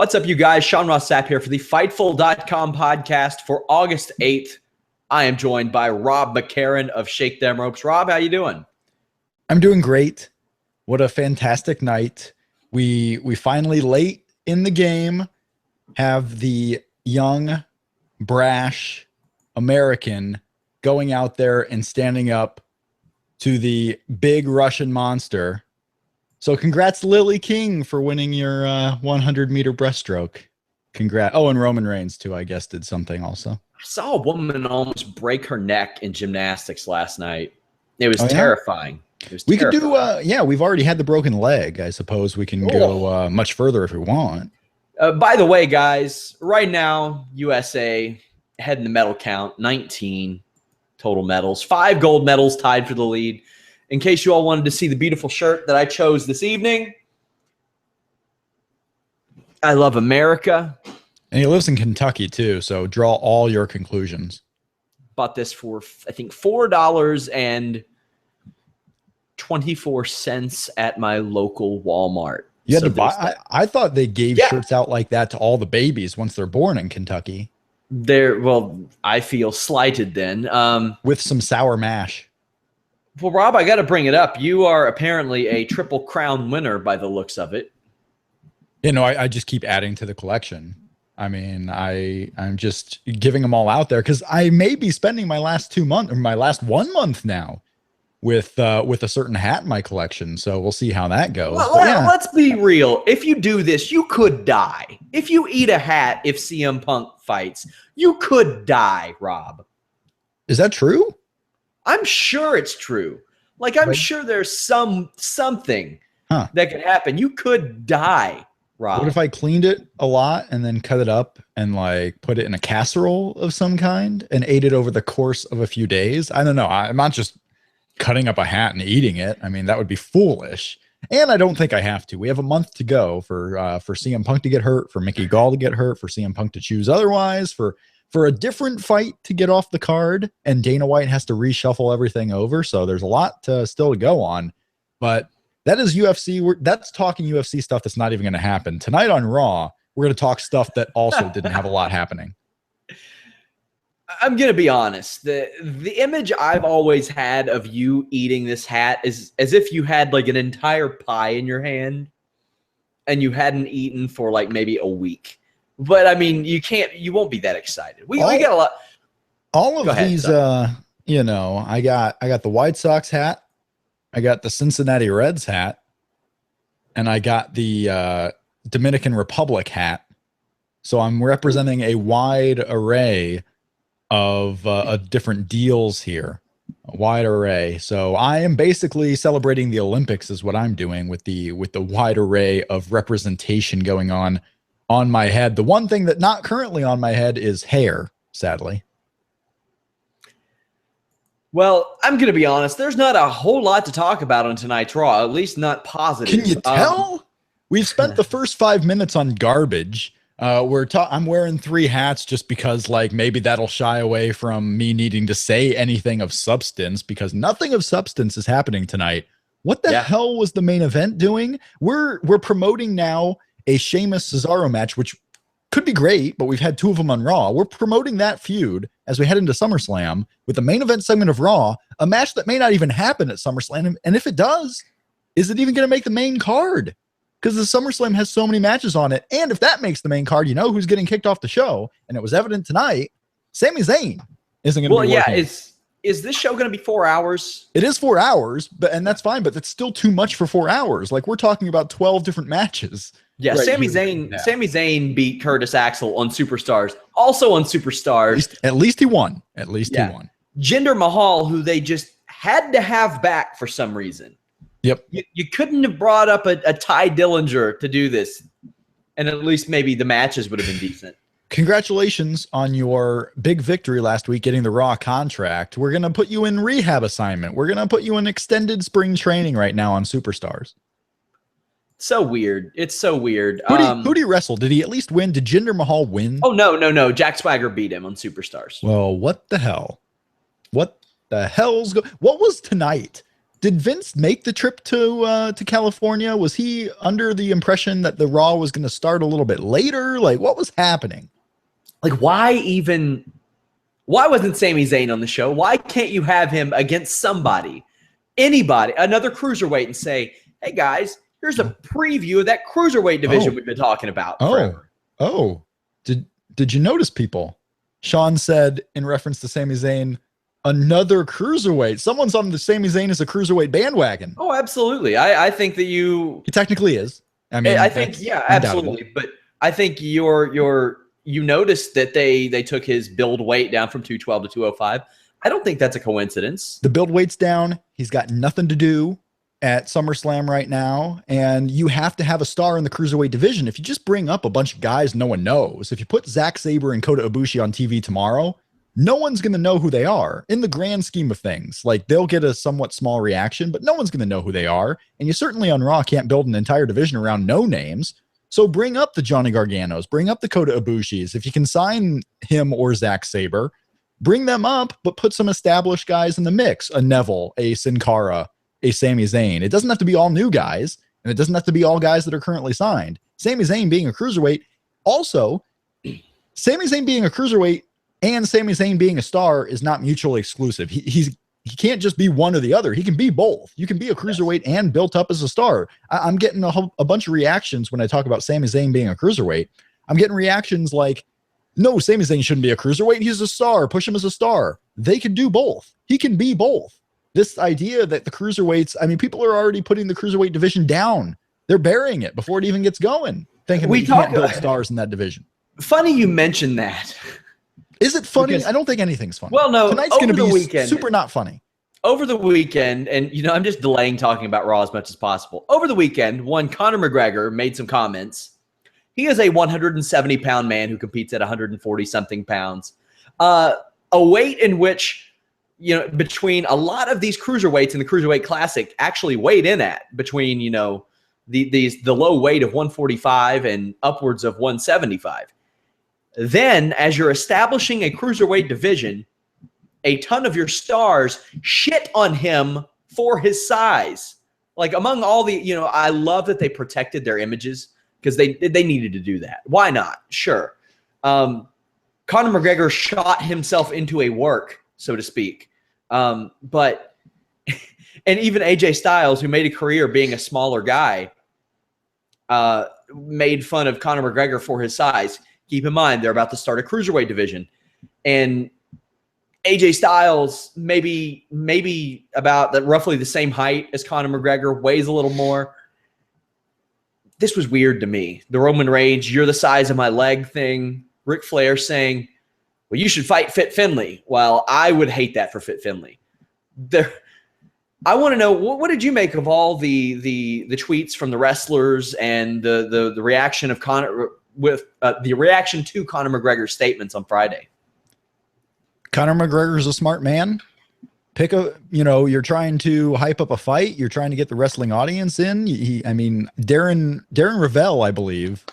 What's up, you guys? Sean Ross Sapp here for the Fightful.com podcast for August 8th. I am joined by Rob McCarron of Shake Them Ropes. Rob, how you doing? I'm doing great. What a fantastic night. We finally, late in the game, have the young, brash American going out there and standing up to the big Russian monster. So congrats, Lily King, for winning your 100-meter breaststroke. Congrats. Oh, and Roman Reigns, too, I guess, did something also. I saw a woman almost break her neck in gymnastics last night. It was terrifying. It was Could do, we've already had the broken leg. I suppose we can go much further if we want. By the way, guys, right now, USA heading the medal count, 19 total medals, 5 gold medals tied for the lead. In case you all wanted to see the beautiful shirt that I chose this evening, I love America. And he lives in Kentucky, too, so draw all your conclusions. Bought this for, I think, $4.24 at my local Walmart. You had to buy. I thought they gave shirts out like that to all the babies once they're born in Kentucky. Well, I feel slighted then. With some sour mash. Well, Rob, I got to bring it up. You are apparently a Triple Crown winner by the looks of it. You know, I just keep adding to the collection. I mean, I'm just giving them all out there because I may be spending my last 2 months or my last 1 month now with a certain hat in my collection. So we'll see how that goes. Well, let's be real. If you do this, you could die. If you eat a hat, if CM Punk fights, you could die, Rob. Is that true? I'm sure it's true. Like, I'm sure there's something that could happen. You could die, Rob. What if I cleaned it a lot and then cut it up and like put it in a casserole of some kind and ate it over the course of a few days? I don't know. I'm not just cutting up a hat and eating it. I mean, that would be foolish. And I don't think I have to. We have a month to go for CM Punk to get hurt, for Mickey Gall to get hurt, for CM Punk to choose otherwise, for a different fight to get off the card, and Dana White has to reshuffle everything over. So there's a lot still to go on, but that is UFC. That's talking UFC stuff that's not even going to happen. Tonight on Raw, we're going to talk stuff that also didn't have a lot happening. I'm going to be honest. The image I've always had of you eating this hat is as if you had like an entire pie in your hand and you hadn't eaten for like maybe a week. But I mean, you won't be that excited. We got a lot. All of these, you know, I got the White Sox hat, I got the Cincinnati Reds hat, and I got the Dominican Republic hat. So I'm representing a wide array of different deals here, a wide array. So I am basically celebrating the Olympics is what I'm doing with the wide array of representation going on my head. The one thing that not currently on my head is hair, sadly. Well, I'm going to be honest. There's not a whole lot to talk about on tonight's Raw, at least not positive. Can you tell? We've spent the first 5 minutes on garbage. I'm wearing 3 hats just because, like, maybe that'll shy away from me needing to say anything of substance because nothing of substance is happening tonight. What the hell was the main event doing? We're promoting now a Sheamus Cesaro match, which could be great, but we've had 2 of them on Raw. We're promoting that feud as we head into SummerSlam with the main event segment of Raw, a match that may not even happen at SummerSlam. And if it does, is it even going to make the main card? Because the SummerSlam has so many matches on it. And if that makes the main card, you know who's getting kicked off the show. And it was evident tonight, Sami Zayn isn't going to be working. Is this show going to be 4 hours? It is 4 hours, and that's fine, but that's still too much for 4 hours. Like, we're talking about 12 different matches. Yeah, right. Sami Zayn beat Curtis Axel on Superstars. Also on Superstars. At least he won. At least he won. Jinder Mahal, who they just had to have back for some reason. Yep. You couldn't have brought up a Ty Dillinger to do this, and at least maybe the matches would have been decent. Congratulations on your big victory last week, getting the Raw contract. We're going to put you in rehab assignment. We're going to put you in extended spring training right now on Superstars. So weird. It's so weird. Who did he wrestle? Did he at least win? Did Jinder Mahal win? Oh, no. Jack Swagger beat him on Superstars. Well, what the hell? What the hell's what was tonight? Did Vince make the trip to California? Was he under the impression that the Raw was going to start a little bit later? Like, what was happening? Like, why wasn't Sami Zayn on the show? Why can't you have him against somebody, anybody, another cruiserweight, and say, hey, guys, here's a preview of that cruiserweight division we've been talking about forever. Did you notice, people? Sean said, in reference to Sami Zayn, another cruiserweight. Someone's on the Sami Zayn as a cruiserweight bandwagon. Oh, absolutely. I think that he technically is. I mean, I think, yeah, absolutely. But I think you noticed that they took his build weight down from 212 to 205. I don't think that's a coincidence. The build weight's down. He's got nothing to do at SummerSlam right now. And you have to have a star in the cruiserweight division. If you just bring up a bunch of guys no one knows, if you put Zack Sabre and Kota Ibushi on TV tomorrow, no one's going to know who they are in the grand scheme of things. Like, they'll get a somewhat small reaction, but no one's going to know who they are. And you certainly on Raw can't build an entire division around no names. So bring up the Johnny Garganos, bring up the Kota Ibushis. If you can sign him or Zack Sabre, bring them up, but put some established guys in the mix. A Neville, a Sin Cara, a Sami Zayn. It doesn't have to be all new guys, and it doesn't have to be all guys that are currently signed. Sami Zayn being a cruiserweight. Also, Sami Zayn being a cruiserweight and Sami Zayn being a star is not mutually exclusive. He can't just be one or the other. He can be both. You can be a cruiserweight and built up as a star. I'm getting a bunch of reactions when I talk about Sami Zayn being a cruiserweight. I'm getting reactions like, no, Sami Zayn shouldn't be a cruiserweight. He's a star. Push him as a star. They can do both. He can be both. This idea that the cruiserweights, I mean, people are already putting the cruiserweight division down. They're burying it before it even gets going, thinking we can't build stars in that division. Funny you mentioned that. Is it funny? Because I don't think anything's funny. Well, no. Tonight's going to be super not funny. Over the weekend, and I'm just delaying talking about Raw as much as possible. Over the weekend, Conor McGregor made some comments. He is a 170-pound man who competes at 140-something pounds. A weight in which, between a lot of these cruiserweights in the Cruiserweight Classic actually weighed in at between, the low weight of 145 and upwards of 175. Then, as you're establishing a cruiserweight division, a ton of your stars shit on him for his size. Like, among all the, I love that they protected their images because they needed to do that. Why not? Sure. Conor McGregor shot himself into a work, so to speak. But, and even AJ Styles, who made a career being a smaller guy, made fun of Conor McGregor for his size. Keep in mind, they're about to start a cruiserweight division. And AJ Styles, maybe about roughly the same height as Conor McGregor, weighs a little more. This was weird to me. The Roman Reigns, you're the size of my leg thing. Ric Flair saying, well, you should fight Fit Finlay. Well, I would hate that for Fit Finlay. I want to know, what did you make of all the tweets from the wrestlers and the reaction of Conor with the reaction to Conor McGregor's statements on Friday? Conor McGregor's a smart man. You're trying to hype up a fight. You're trying to get the wrestling audience in. Darren Ravel, I believe,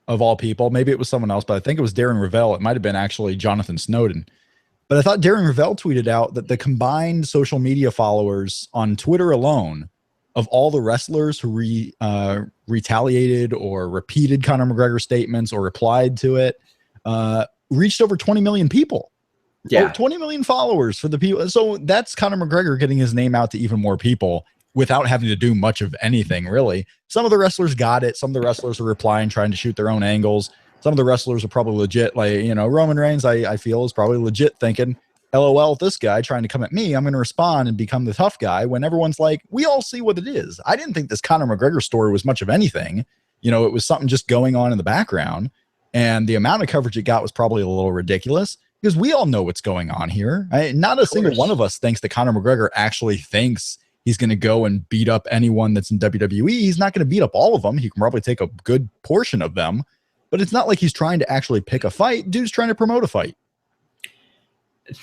of all people, maybe it was someone else, but I think it was Darren Ravel. It might've been actually Jonathan Snowden. But I thought Darren Ravel tweeted out that the combined social media followers on Twitter alone of all the wrestlers who retaliated or repeated Conor McGregor statements or replied to it reached over 20 million people. Yeah. Over 20 million followers for the people. So that's Conor McGregor getting his name out to even more people without having to do much of anything, really. Some of the wrestlers got it. Some of the wrestlers are replying, trying to shoot their own angles. Some of the wrestlers are probably legit. Like, Roman Reigns, I feel, is probably legit thinking, LOL, this guy trying to come at me, I'm going to respond and become the tough guy, when everyone's like, we all see what it is. I didn't think this Conor McGregor story was much of anything. It was something just going on in the background. And the amount of coverage it got was probably a little ridiculous because we all know what's going on here. Not a single one of us thinks that Conor McGregor actually thinks he's going to go and beat up anyone that's in WWE. He's not going to beat up all of them. He can probably take a good portion of them. But it's not like he's trying to actually pick a fight. Dude's trying to promote a fight.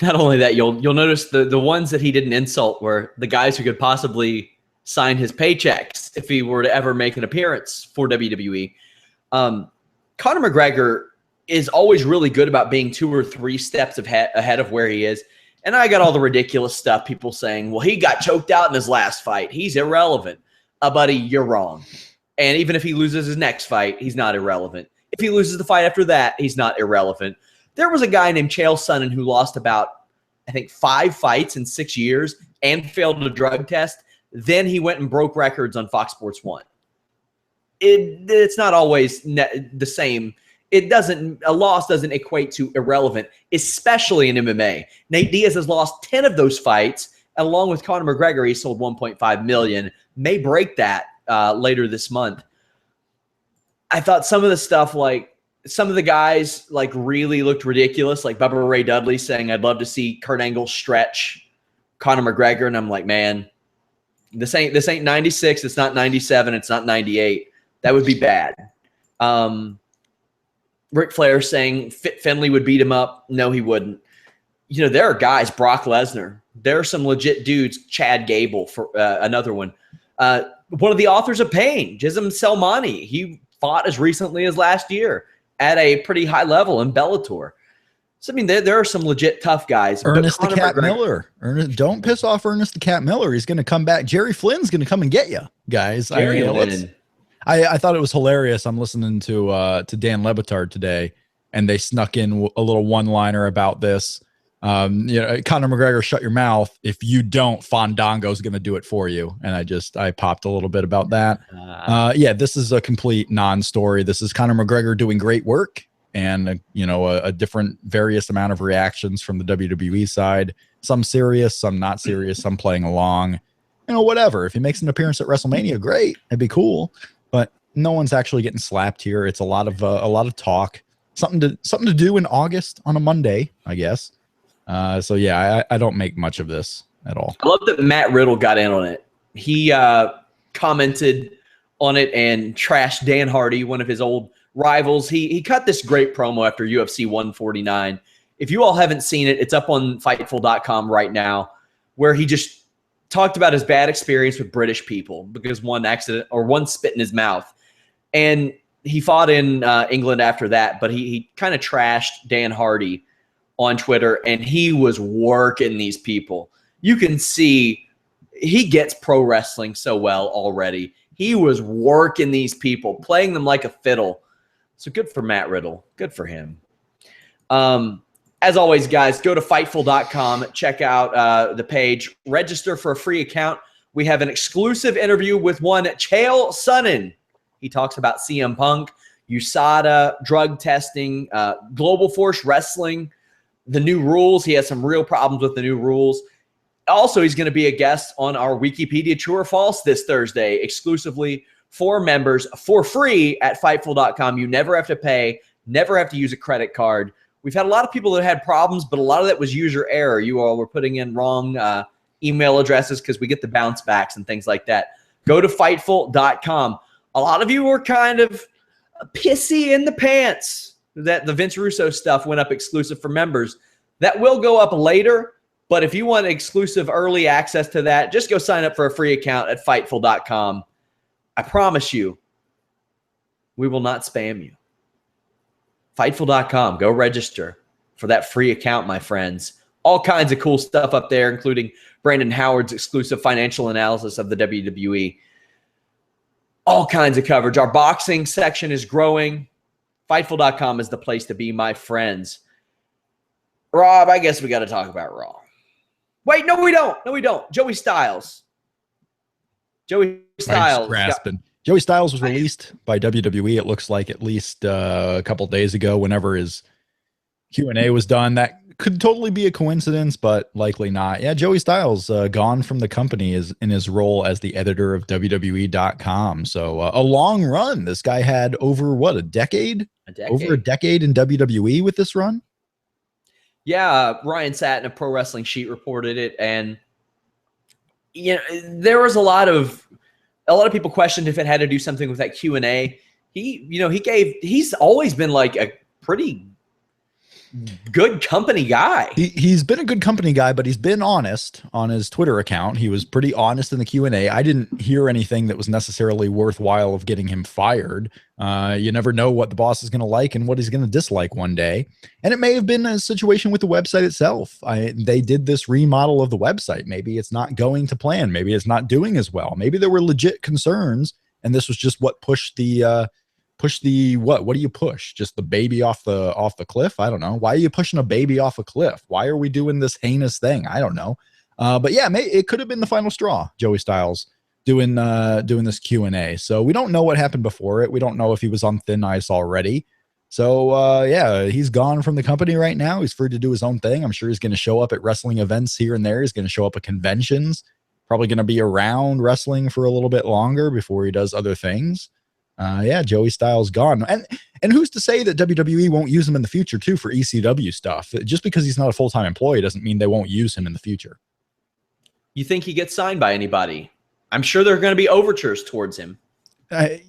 Not only that, you'll notice the ones that he didn't insult were the guys who could possibly sign his paychecks if he were to ever make an appearance for WWE. Conor McGregor is always really good about being 2 or 3 steps ahead of where he is. And I got all the ridiculous stuff, people saying, well, he got choked out in his last fight. He's irrelevant. Buddy, you're wrong. And even if he loses his next fight, he's not irrelevant. If he loses the fight after that, he's not irrelevant. There was a guy named Chael Sonnen who lost about, I think, 5 fights in 6 years and failed a drug test. Then he went and broke records on Fox Sports 1. It's not always the same. A loss doesn't equate to irrelevant, especially in MMA. Nate Diaz has lost 10 of those fights, and along with Conor McGregor, he sold 1.5 million. May break that later this month. I thought some of the stuff, like some of the guys, like really looked ridiculous. Like Bubba Ray Dudley saying, "I'd love to see Kurt Angle stretch Conor McGregor," and I'm like, man, this ain't 96. It's not 97. It's not 98. That would be bad. Ric Flair saying Finley would beat him up. No, he wouldn't. There are guys, Brock Lesnar. There are some legit dudes, Chad Gable, for another one. One of the authors of Pain, Jism Selmani. He fought as recently as last year at a pretty high level in Bellator. So, I mean, there are some legit tough guys. Ernest the Cat Miller. Don't piss off Ernest the Cat Miller. He's going to come back. Jerry Flynn's going to come and get you, guys. I thought it was hilarious. I'm listening to Dan Le Batard today, and they snuck in a little one-liner about this. Conor McGregor, shut your mouth. If you don't, Fandango's going to do it for you. And I popped a little bit about that. This is a complete non-story. This is Conor McGregor doing great work, and a different various amount of reactions from the WWE side. Some serious, some not serious, some playing along. Whatever. If he makes an appearance at WrestleMania, great. It'd be cool. But no one's actually getting slapped here. It's a lot of talk. Something to do in August on a Monday, I guess. I don't make much of this at all. I love that Matt Riddle got in on it. He commented on it and trashed Dan Hardy, one of his old rivals. He cut this great promo after UFC 149. If you all haven't seen it, it's up on Fightful.com right now, where he just talked about his bad experience with British people because one spit in his mouth. And he fought in England after that, but he kind of trashed Dan Hardy on Twitter, and he was working these people. You can see he gets pro wrestling so well already. He was working these people, playing them like a fiddle. So good for Matt Riddle. Good for him. As always, guys, go to Fightful.com, check out the page, register for a free account. We have an exclusive interview with one Chael Sonnen. He talks about CM Punk, USADA, drug testing, Global Force Wrestling, the new rules. He has some real problems with the new rules. Also, he's going to be a guest on our Wikipedia True or False this Thursday, exclusively for members for free at Fightful.com. You never have to pay, never have to use a credit card. We've had a lot of people that had problems, but a lot of that was user error. You all were putting in wrong email addresses because we get the bounce backs and things like that. Go to Fightful.com. A lot of you were kind of pissy in the pants that the Vince Russo stuff went up exclusive for members. That will go up later, but if you want exclusive early access to that, just go sign up for a free account at Fightful.com. I promise you, we will not spam you. Fightful.com. Go register for that free account, my friends. All kinds of cool stuff up there, including Brandon Howard's exclusive financial analysis of the WWE. All kinds of coverage. Our boxing section is growing. Fightful.com is the place to be, my friends. Rob, I guess we got to talk about Raw. Wait, no, we don't. No, we don't. Joey Styles. Joey Styles. Joey Styles was released by WWE, it looks like, at least a couple days ago, whenever his Q&A was done. That could totally be a coincidence, but likely not. Yeah, Joey Styles gone from the company in his role as the editor of WWE.com. So a long run. This guy had over, what, a decade? Over a decade in WWE with this run? Yeah, Ryan Satin of Pro Wrestling Sheet reported it, and there was a lot of people questioned if it had to do something with that Q&A. He's always been like a pretty good company guy. He's been a good company guy, but he's been honest on his Twitter account. He was pretty honest in the Q&A. I didn't hear anything that was necessarily worthwhile of getting him fired. You never know what the boss is going to like and what he's going to dislike one day. And it may have been a situation with the website itself. They did this remodel of the website. Maybe it's not going to plan. Maybe it's not doing as well. Maybe there were legit concerns, and this was just what pushed the what do you push? Just the baby off the cliff? I don't know. Why are you pushing a baby off a cliff? Why are we doing this heinous thing? I don't know. But yeah, it could have been the final straw. Joey Styles doing this Q&A. So we don't know what happened before it. We don't know if he was on thin ice already. So yeah, he's gone from the company right now. He's free to do his own thing. I'm sure he's going to show up at wrestling events here and there. He's going to show up at conventions. Probably going to be around wrestling for a little bit longer before he does other things. Yeah, Joey Styles gone. And who's to say that WWE won't use him in the future too for ECW stuff? Just because he's not a full-time employee doesn't mean they won't use him in the future. You think he gets signed by anybody? I'm sure there are going to be overtures towards him.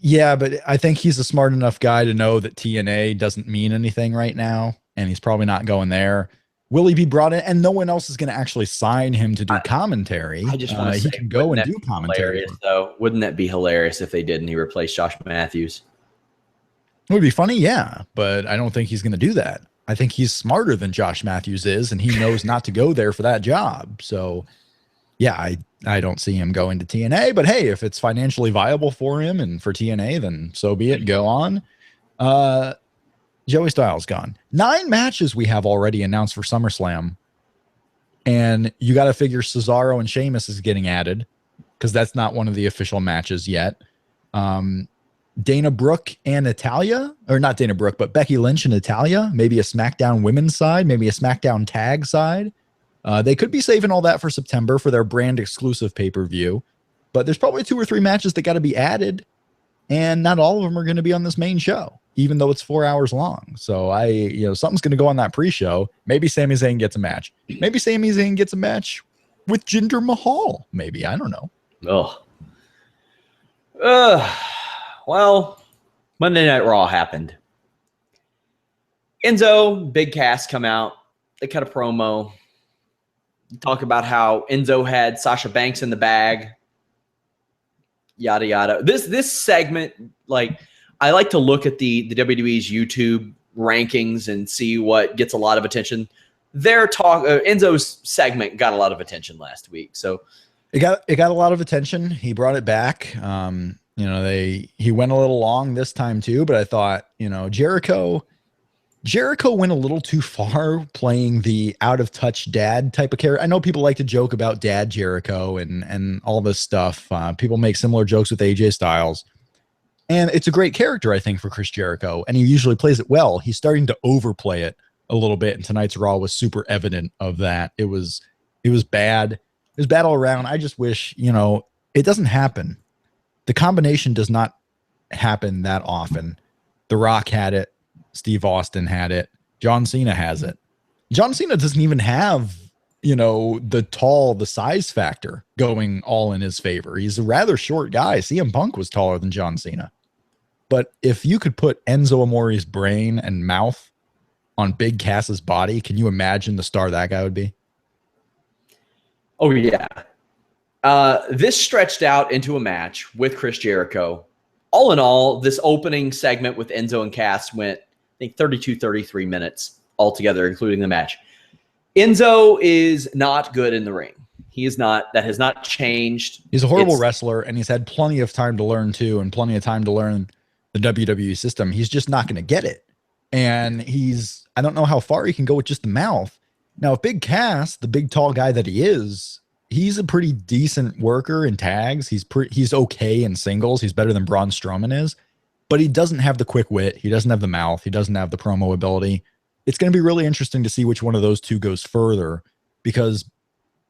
Yeah, but I think he's a smart enough guy to know that TNA doesn't mean anything right now, and he's probably not going there. Will he be brought in? And no one else is going to actually sign him to do commentary. I just want to say, he can go and do commentary. Though, wouldn't that be hilarious if they did and he replaced Josh Matthews? It would be funny, yeah, but I don't think he's going to do that. I think he's smarter than Josh Matthews is, and he knows not to go there for that job. So, yeah, I don't see him going to TNA. But hey, if it's financially viable for him and for TNA, then so be it. Go on. Joey Styles gone. 9 matches we have already announced for SummerSlam. And you got to figure Cesaro and Sheamus is getting added because that's not one of the official matches yet. Dana Brooke and Natalya, or not Dana Brooke, but Becky Lynch and Natalya, maybe a SmackDown women's side, maybe a SmackDown tag side. They could be saving all that for September for their brand exclusive pay-per-view. But there's probably 2 or 3 matches that got to be added. And not all of them are going to be on this main show, even though it's 4 hours long. So something's going to go on that pre-show. Maybe Sami Zayn gets a match. Maybe Sami Zayn gets a match with Jinder Mahal. Maybe, I don't know. Well, Monday Night Raw happened. Enzo, Big Cass come out. They cut a promo. Talk about how Enzo had Sasha Banks in the bag. Yada yada. This segment, like, I like to look at the WWE's YouTube rankings and see what gets a lot of attention. Their Enzo's segment got a lot of attention last week, so it got a lot of attention. He brought it back. He went a little long this time too, but I thought Jericho went a little too far playing the out of touch dad type of character. I know people like to joke about Dad Jericho and all this stuff. People make similar jokes with AJ Styles. And it's a great character, I think, for Chris Jericho. And he usually plays it well. He's starting to overplay it a little bit. And tonight's Raw was super evident of that. It was bad. It was bad all around. I just wish, it doesn't happen. The combination does not happen that often. The Rock had it. Steve Austin had it. John Cena has it. John Cena doesn't even have, the size factor going all in his favor. He's a rather short guy. CM Punk was taller than John Cena. But if you could put Enzo Amore's brain and mouth on Big Cass's body, can you imagine the star that guy would be? Oh, yeah. This stretched out into a match with Chris Jericho. All in all, this opening segment with Enzo and Cass went, I think, 32, 33 minutes altogether, including the match. Enzo is not good in the ring. He is not. That has not changed. He's a horrible wrestler, and he's had plenty of time to learn, too, and plenty of time to learn the WWE system. He's just not going to get it. And I don't know how far he can go with just the mouth. Now, if Big Cass, the big, tall guy that he is, he's a pretty decent worker in tags. He's okay in singles. He's better than Braun Strowman is. But he doesn't have the quick wit. He doesn't have the mouth. He doesn't have the promo ability. It's going to be really interesting to see which one of those two goes further, because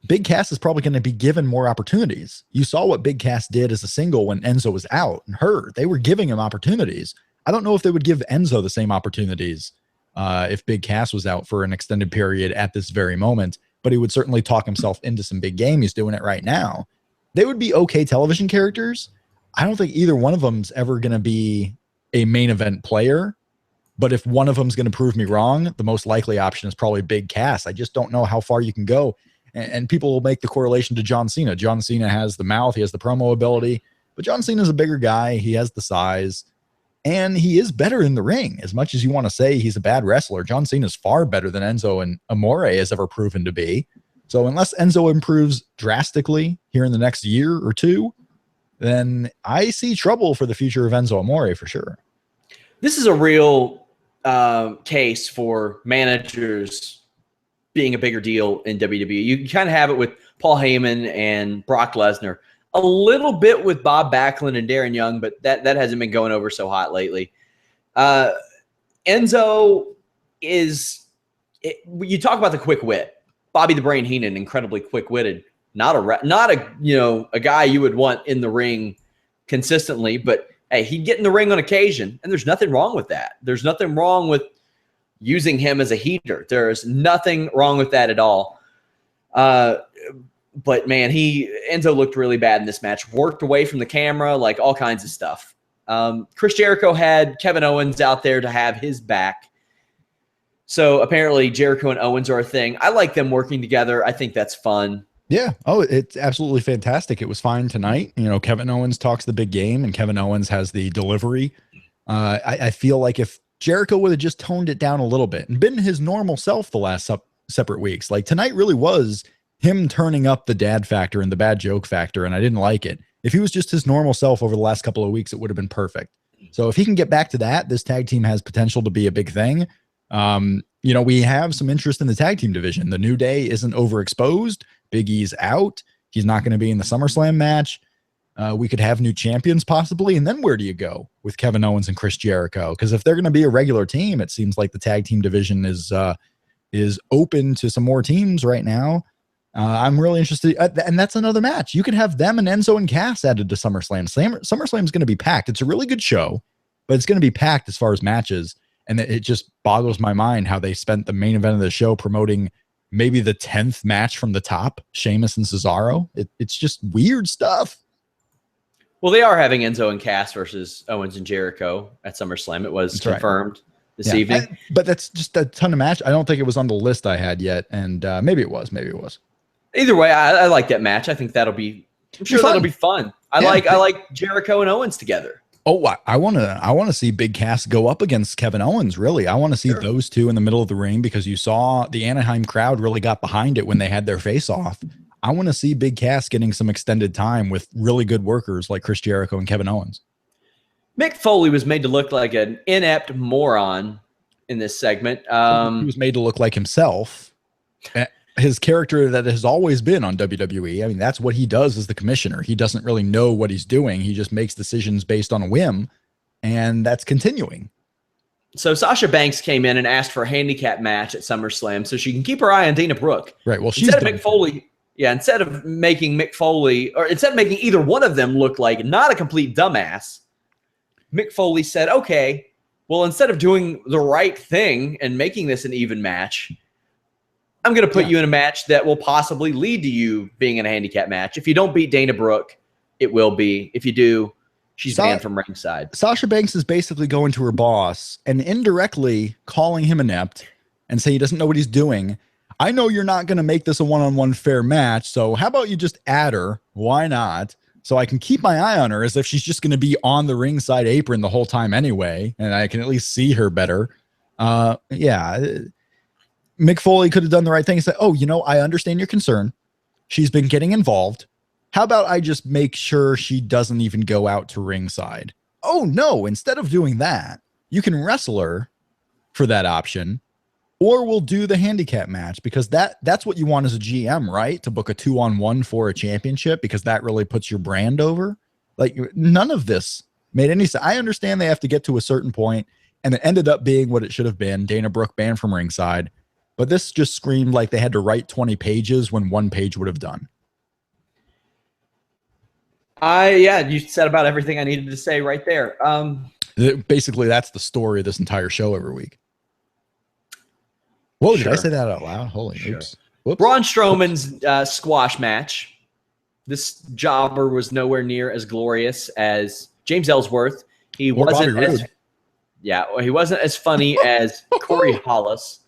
Big Cass is probably going to be given more opportunities. You saw what Big Cass did as a single when Enzo was out and hurt. They were giving him opportunities. I don't know if they would give Enzo the same opportunities if Big Cass was out for an extended period at this very moment, but he would certainly talk himself into some big game. He's doing it right now. They would be okay television characters. I don't think either one of them's ever going to be a main event player. But if one of them's going to prove me wrong, the most likely option is probably Big Cass. I just don't know how far you can go. And people will make the correlation to John Cena. John Cena has the mouth, he has the promo ability, but John Cena's a bigger guy. He has the size, and he is better in the ring. As much as you want to say he's a bad wrestler, John Cena's far better than Enzo and Amore has ever proven to be. So unless Enzo improves drastically here in the next year or two, then I see trouble for the future of Enzo Amore for sure. This is a real case for managers being a bigger deal in WWE. You kind of have it with Paul Heyman and Brock Lesnar, a little bit with Bob Backlund and Darren Young, but that hasn't been going over so hot lately. Enzo is, you talk about the quick wit. Bobby the Brain Heenan, incredibly quick-witted. Not a guy you would want in the ring consistently, but hey, he'd get in the ring on occasion, and there's nothing wrong with that. There's nothing wrong with using him as a heater. There's nothing wrong with that at all. But man, Enzo looked really bad in this match. Worked away from the camera, like all kinds of stuff. Chris Jericho had Kevin Owens out there to have his back. So apparently Jericho and Owens are a thing. I like them working together. I think that's fun. Yeah. Oh, it's absolutely fantastic. It was fine tonight. You know, Kevin Owens talks the big game and Kevin Owens has the delivery. I feel like if Jericho would have just toned it down a little bit and been his normal self the last separate weeks, like tonight really was him turning up the dad factor and the bad joke factor, and I didn't like it. If he was just his normal self over the last couple of weeks, it would have been perfect. So if he can get back to that, this tag team has potential to be a big thing. You know, we have some interest in the tag team division. The New Day isn't overexposed. Big E's out. He's not going to be in the SummerSlam match. We could have new champions possibly. And then where do you go with Kevin Owens and Chris Jericho? Because if they're going to be a regular team, it seems like the tag team division is open to some more teams right now. I'm really interested. And that's another match. You could have them and Enzo and Cass added to SummerSlam. SummerSlam is going to be packed. It's a really good show, but it's going to be packed as far as matches. And it just boggles my mind how they spent the main event of the show promoting maybe the 10th match from the top, Sheamus and Cesaro. It's just weird stuff. Well, they are having Enzo and Cass versus Owens and Jericho at SummerSlam. It was confirmed this evening. But that's just a ton of match. I don't think it was on the list I had yet. And maybe it was. Either way, I like that match. I think that'll be fun. I like Jericho and Owens together. Oh, I want to see Big Cass go up against Kevin Owens. Really, I want to see those two in the middle of the ring because you saw the Anaheim crowd really got behind it when they had their face off. I want to see Big Cass getting some extended time with really good workers like Chris Jericho and Kevin Owens. Mick Foley was made to look like an inept moron in this segment. He was made to look like himself. His character that has always been on WWE. I mean, that's what he does as the commissioner. He doesn't really know what he's doing. He just makes decisions based on a whim, and that's continuing. So Sasha Banks came in and asked for a handicap match at SummerSlam so she can keep her eye on Dana Brooke. Right. Well, instead of making Mick Foley, or instead of making either one of them look like not a complete dumbass, Mick Foley said, okay, well, instead of doing the right thing and making this an even match, I'm going to put you in a match that will possibly lead to you being in a handicap match. If you don't beat Dana Brooke, it will be. If you do, she's banned from ringside. Sasha Banks is basically going to her boss and indirectly calling him inept and say he doesn't know what he's doing. I know you're not going to make this a one-on-one fair match, so how about you just add her? Why not? So I can keep my eye on her as if she's just going to be on the ringside apron the whole time anyway, and I can at least see her better. Mick Foley could have done the right thing and said, oh, you know, I understand your concern. She's been getting involved. How about I just make sure she doesn't even go out to ringside? Oh, no. Instead of doing that, you can wrestle her for that option, or we'll do the handicap match because that's what you want as a GM, right? To book a 2-on-1 for a championship because that really puts your brand over. Like none of this made any sense. I understand they have to get to a certain point, and it ended up being what it should have been. Dana Brooke banned from ringside. But this just screamed like they had to write 20 pages when one page would have done. You said about everything I needed to say right there. Basically, that's the story of this entire show every week. Whoa, did I say that out loud? Holy oops. Whoops. Braun Strowman's squash match. This jobber was nowhere near as glorious as James Ellsworth. He wasn't Yeah, well, he wasn't as funny as Corey Hollis.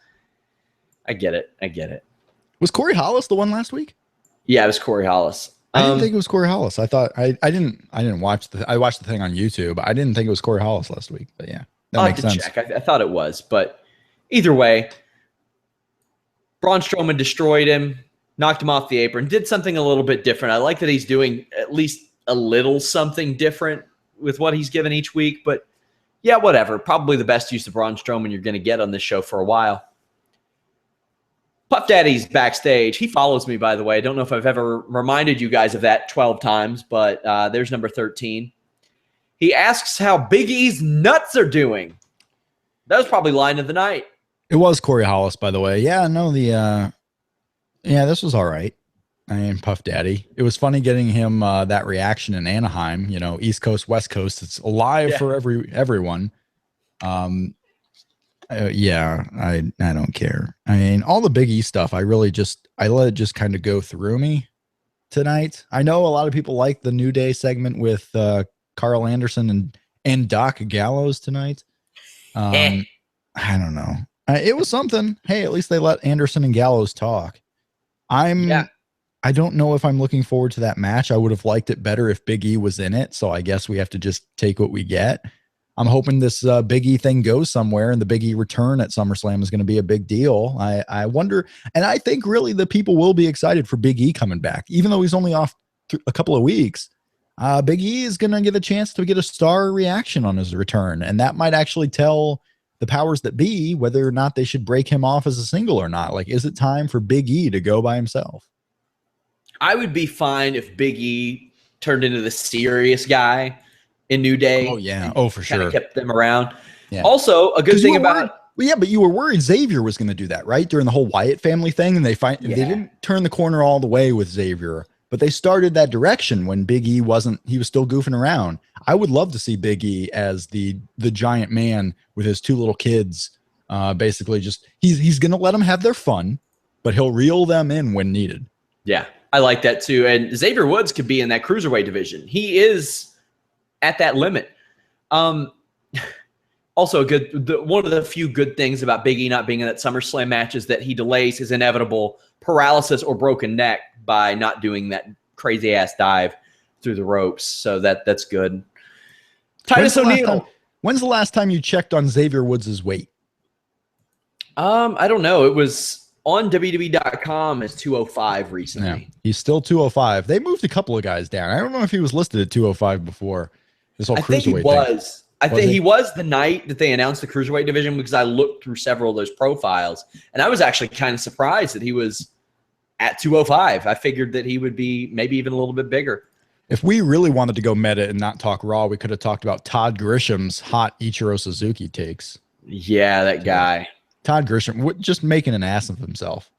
I get it. Was Corey Hollis the one last week? Yeah, it was Corey Hollis. I didn't think it was Corey Hollis. I thought I didn't watch I watched the thing on YouTube. I didn't think it was Corey Hollis last week. But yeah, that makes sense. Check. I thought it was, but either way, Braun Strowman destroyed him, knocked him off the apron, did something a little bit different. I like that he's doing at least a little something different with what he's given each week. But yeah, whatever. Probably the best use of Braun Strowman you're going to get on this show for a while. Puff Daddy's backstage. He follows me, by the way. I don't know if I've ever reminded you guys of that 12 times, but there's number 13. He asks how Big E's nuts are doing. That was probably line of the night. It was Corey Hollis, by the way. Yeah, no, this was all right. I mean, Puff Daddy. It was funny getting him that reaction in Anaheim. You know, East Coast, West Coast. It's alive for everyone. Yeah, I don't care. I mean, all the Big E stuff, I let it just kind of go through me tonight. I know a lot of people like the New Day segment with Carl Anderson and Doc Gallows tonight. I don't know. It was something. Hey, at least they let Anderson and Gallows talk. I don't know if I'm looking forward to that match. I would have liked it better if Big E was in it. So I guess we have to just take what we get. I'm hoping this Big E thing goes somewhere, and the Big E return at SummerSlam is going to be a big deal. I wonder, and I think really the people will be excited for Big E coming back, even though he's only off a couple of weeks. Big E is going to get a chance to get a star reaction on his return, and that might actually tell the powers that be whether or not they should break him off as a single or not. Like, is it time for Big E to go by himself? I would be fine if Big E turned into the serious guy in New Day. Oh yeah. Oh, for sure. Kept them around. Yeah. Also, a good thing about but you were worried Xavier was going to do that, right? During the whole Wyatt family thing, and they didn't turn the corner all the way with Xavier, but they started that direction when Big E he was still goofing around. I would love to see Big E as the giant man with his two little kids. Basically just he's going to let them have their fun, but he'll reel them in when needed. Yeah. I like that too. And Xavier Woods could be in that cruiserweight division. He is at that limit. Also, one of the few good things about Big E not being in that SummerSlam match is that he delays his inevitable paralysis or broken neck by not doing that crazy ass dive through the ropes. So that's good. Titus O'Neil. When's the last time you checked on Xavier Woods' weight? I don't know. It was on WWE.com as 205 recently. Yeah, he's still 205. They moved a couple of guys down. I don't know if he was listed at 205 before. This whole cruiserweight thing. I think he was the night that they announced the cruiserweight division, because I looked through several of those profiles, and I was actually kind of surprised that he was at 205. I figured that he would be maybe even a little bit bigger. If we really wanted to go meta and not talk Raw, we could have talked about Todd Grisham's hot Ichiro Suzuki takes. Yeah, that guy. Todd Grisham, just making an ass of himself.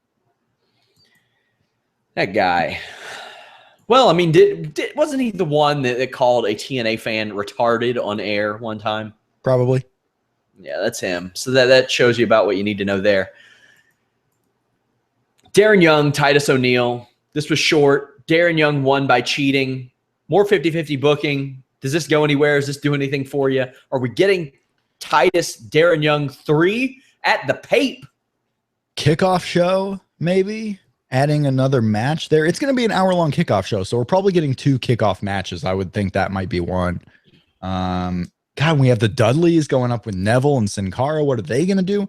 That guy. Well, I mean, wasn't he the one that called a TNA fan retarded on air one time? Probably. Yeah, that's him. So that shows you about what you need to know there. Darren Young, Titus O'Neil. This was short. Darren Young won by cheating. More 50-50 booking. Does this go anywhere? Does this do anything for you? Are we getting Titus Darren Young 3 at the Pape? Kickoff show, maybe? Adding another match there. It's going to be an hour-long kickoff show, so we're probably getting 2 kickoff matches. I would think that might be one. God, we have the Dudleys going up with Neville and Sin Cara. What are they going to do?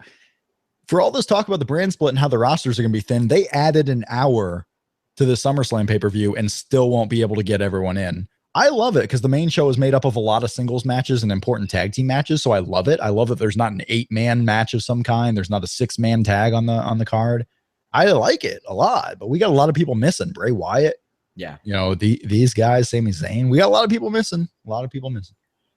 For all this talk about the brand split and how the rosters are going to be thin, they added an hour to the SummerSlam pay-per-view and still won't be able to get everyone in. I love it because the main show is made up of a lot of singles matches and important tag team matches, so I love it. I love that there's not an 8-man match of some kind. There's not a 6-man tag on the card. I like it a lot, but we got a lot of people missing. Bray Wyatt. Yeah. You know, these guys, Sami Zayn. We got a lot of people missing.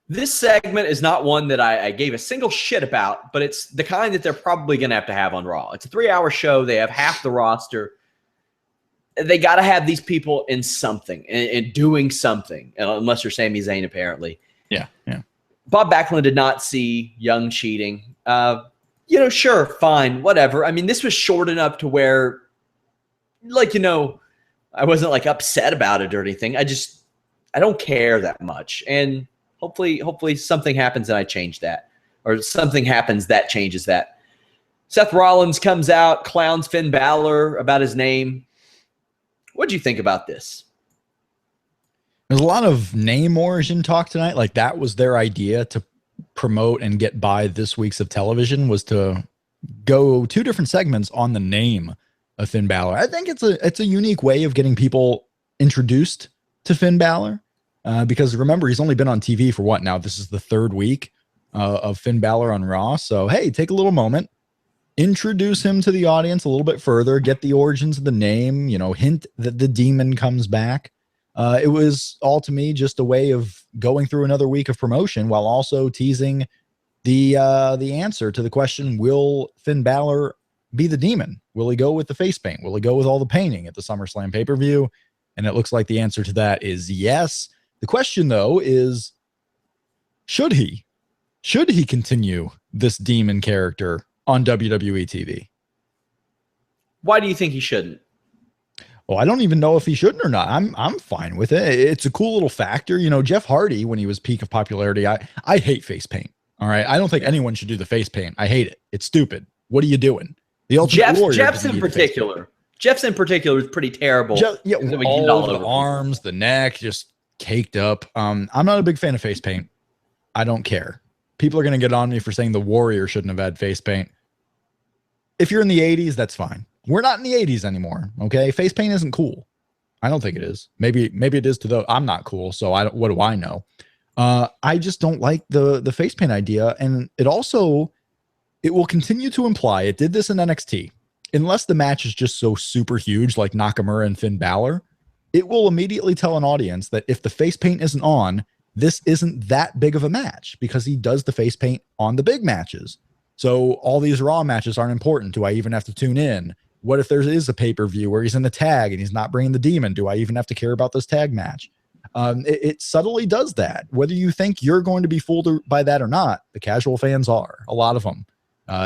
This segment is not one that I gave a single shit about, but it's the kind that they're probably going to have on Raw. It's a 3-hour show. They have half the roster. They got to have these people in something and doing something, unless you're Sami Zayn, apparently. Yeah. Bob Backlund did not see Young cheating. Sure, fine, whatever. I mean, this was short enough to where, I wasn't upset about it or anything. I don't care that much. And hopefully something happens and I change that. or something happens that changes that. Seth Rollins comes out, clowns Finn Balor about his name. What do you think about this? There's a lot of name origin talk tonight. Like that was their idea to promote and get by this week's of television, was to go 2 different segments on the name of Finn Balor. I think it's a unique way of getting people introduced to Finn Balor, because remember, he's only been on TV for what now? This is the 3rd week of Finn Balor on Raw. So hey, take a little moment, introduce him to the audience a little bit further, get the origins of the name, hint that the demon comes back. It was all, to me, just a way of going through another week of promotion while also teasing the answer to the question, will Finn Balor be the demon? Will he go with the face paint? Will he go with all the painting at the SummerSlam pay-per-view? And it looks like the answer to that is yes. The question, though, is should he? Should he continue this demon character on WWE TV? Why do you think he shouldn't? Well, I don't even know if he shouldn't or not. I'm fine with it. It's a cool little factor. Jeff Hardy, when he was peak of popularity, I hate face paint. All right. I don't think anyone should do the face paint. I hate it. It's stupid. What are you doing? The Ultimate Warrior. Jeff's in particular is pretty terrible. All the arms, the neck, just caked up. I'm not a big fan of face paint. I don't care. People are going to get on me for saying the Warrior shouldn't have had face paint. If you're in the 80s, that's fine. We're not in the 80s anymore. Okay. Face paint isn't cool. I don't think it is. Maybe it is to those. I'm not cool. So what do I know? I just don't like the face paint idea. And it will continue to imply, it did this in NXT, unless the match is just so super huge, like Nakamura and Finn Balor, it will immediately tell an audience that if the face paint isn't on, this isn't that big of a match, because he does the face paint on the big matches. So all these Raw matches aren't important. Do I even have to tune in? What if there is a pay-per-view where he's in a tag and he's not bringing the demon? Do I even have to care about this tag match? It subtly does that. Whether you think you're going to be fooled by that or not, the casual fans are. A lot of them.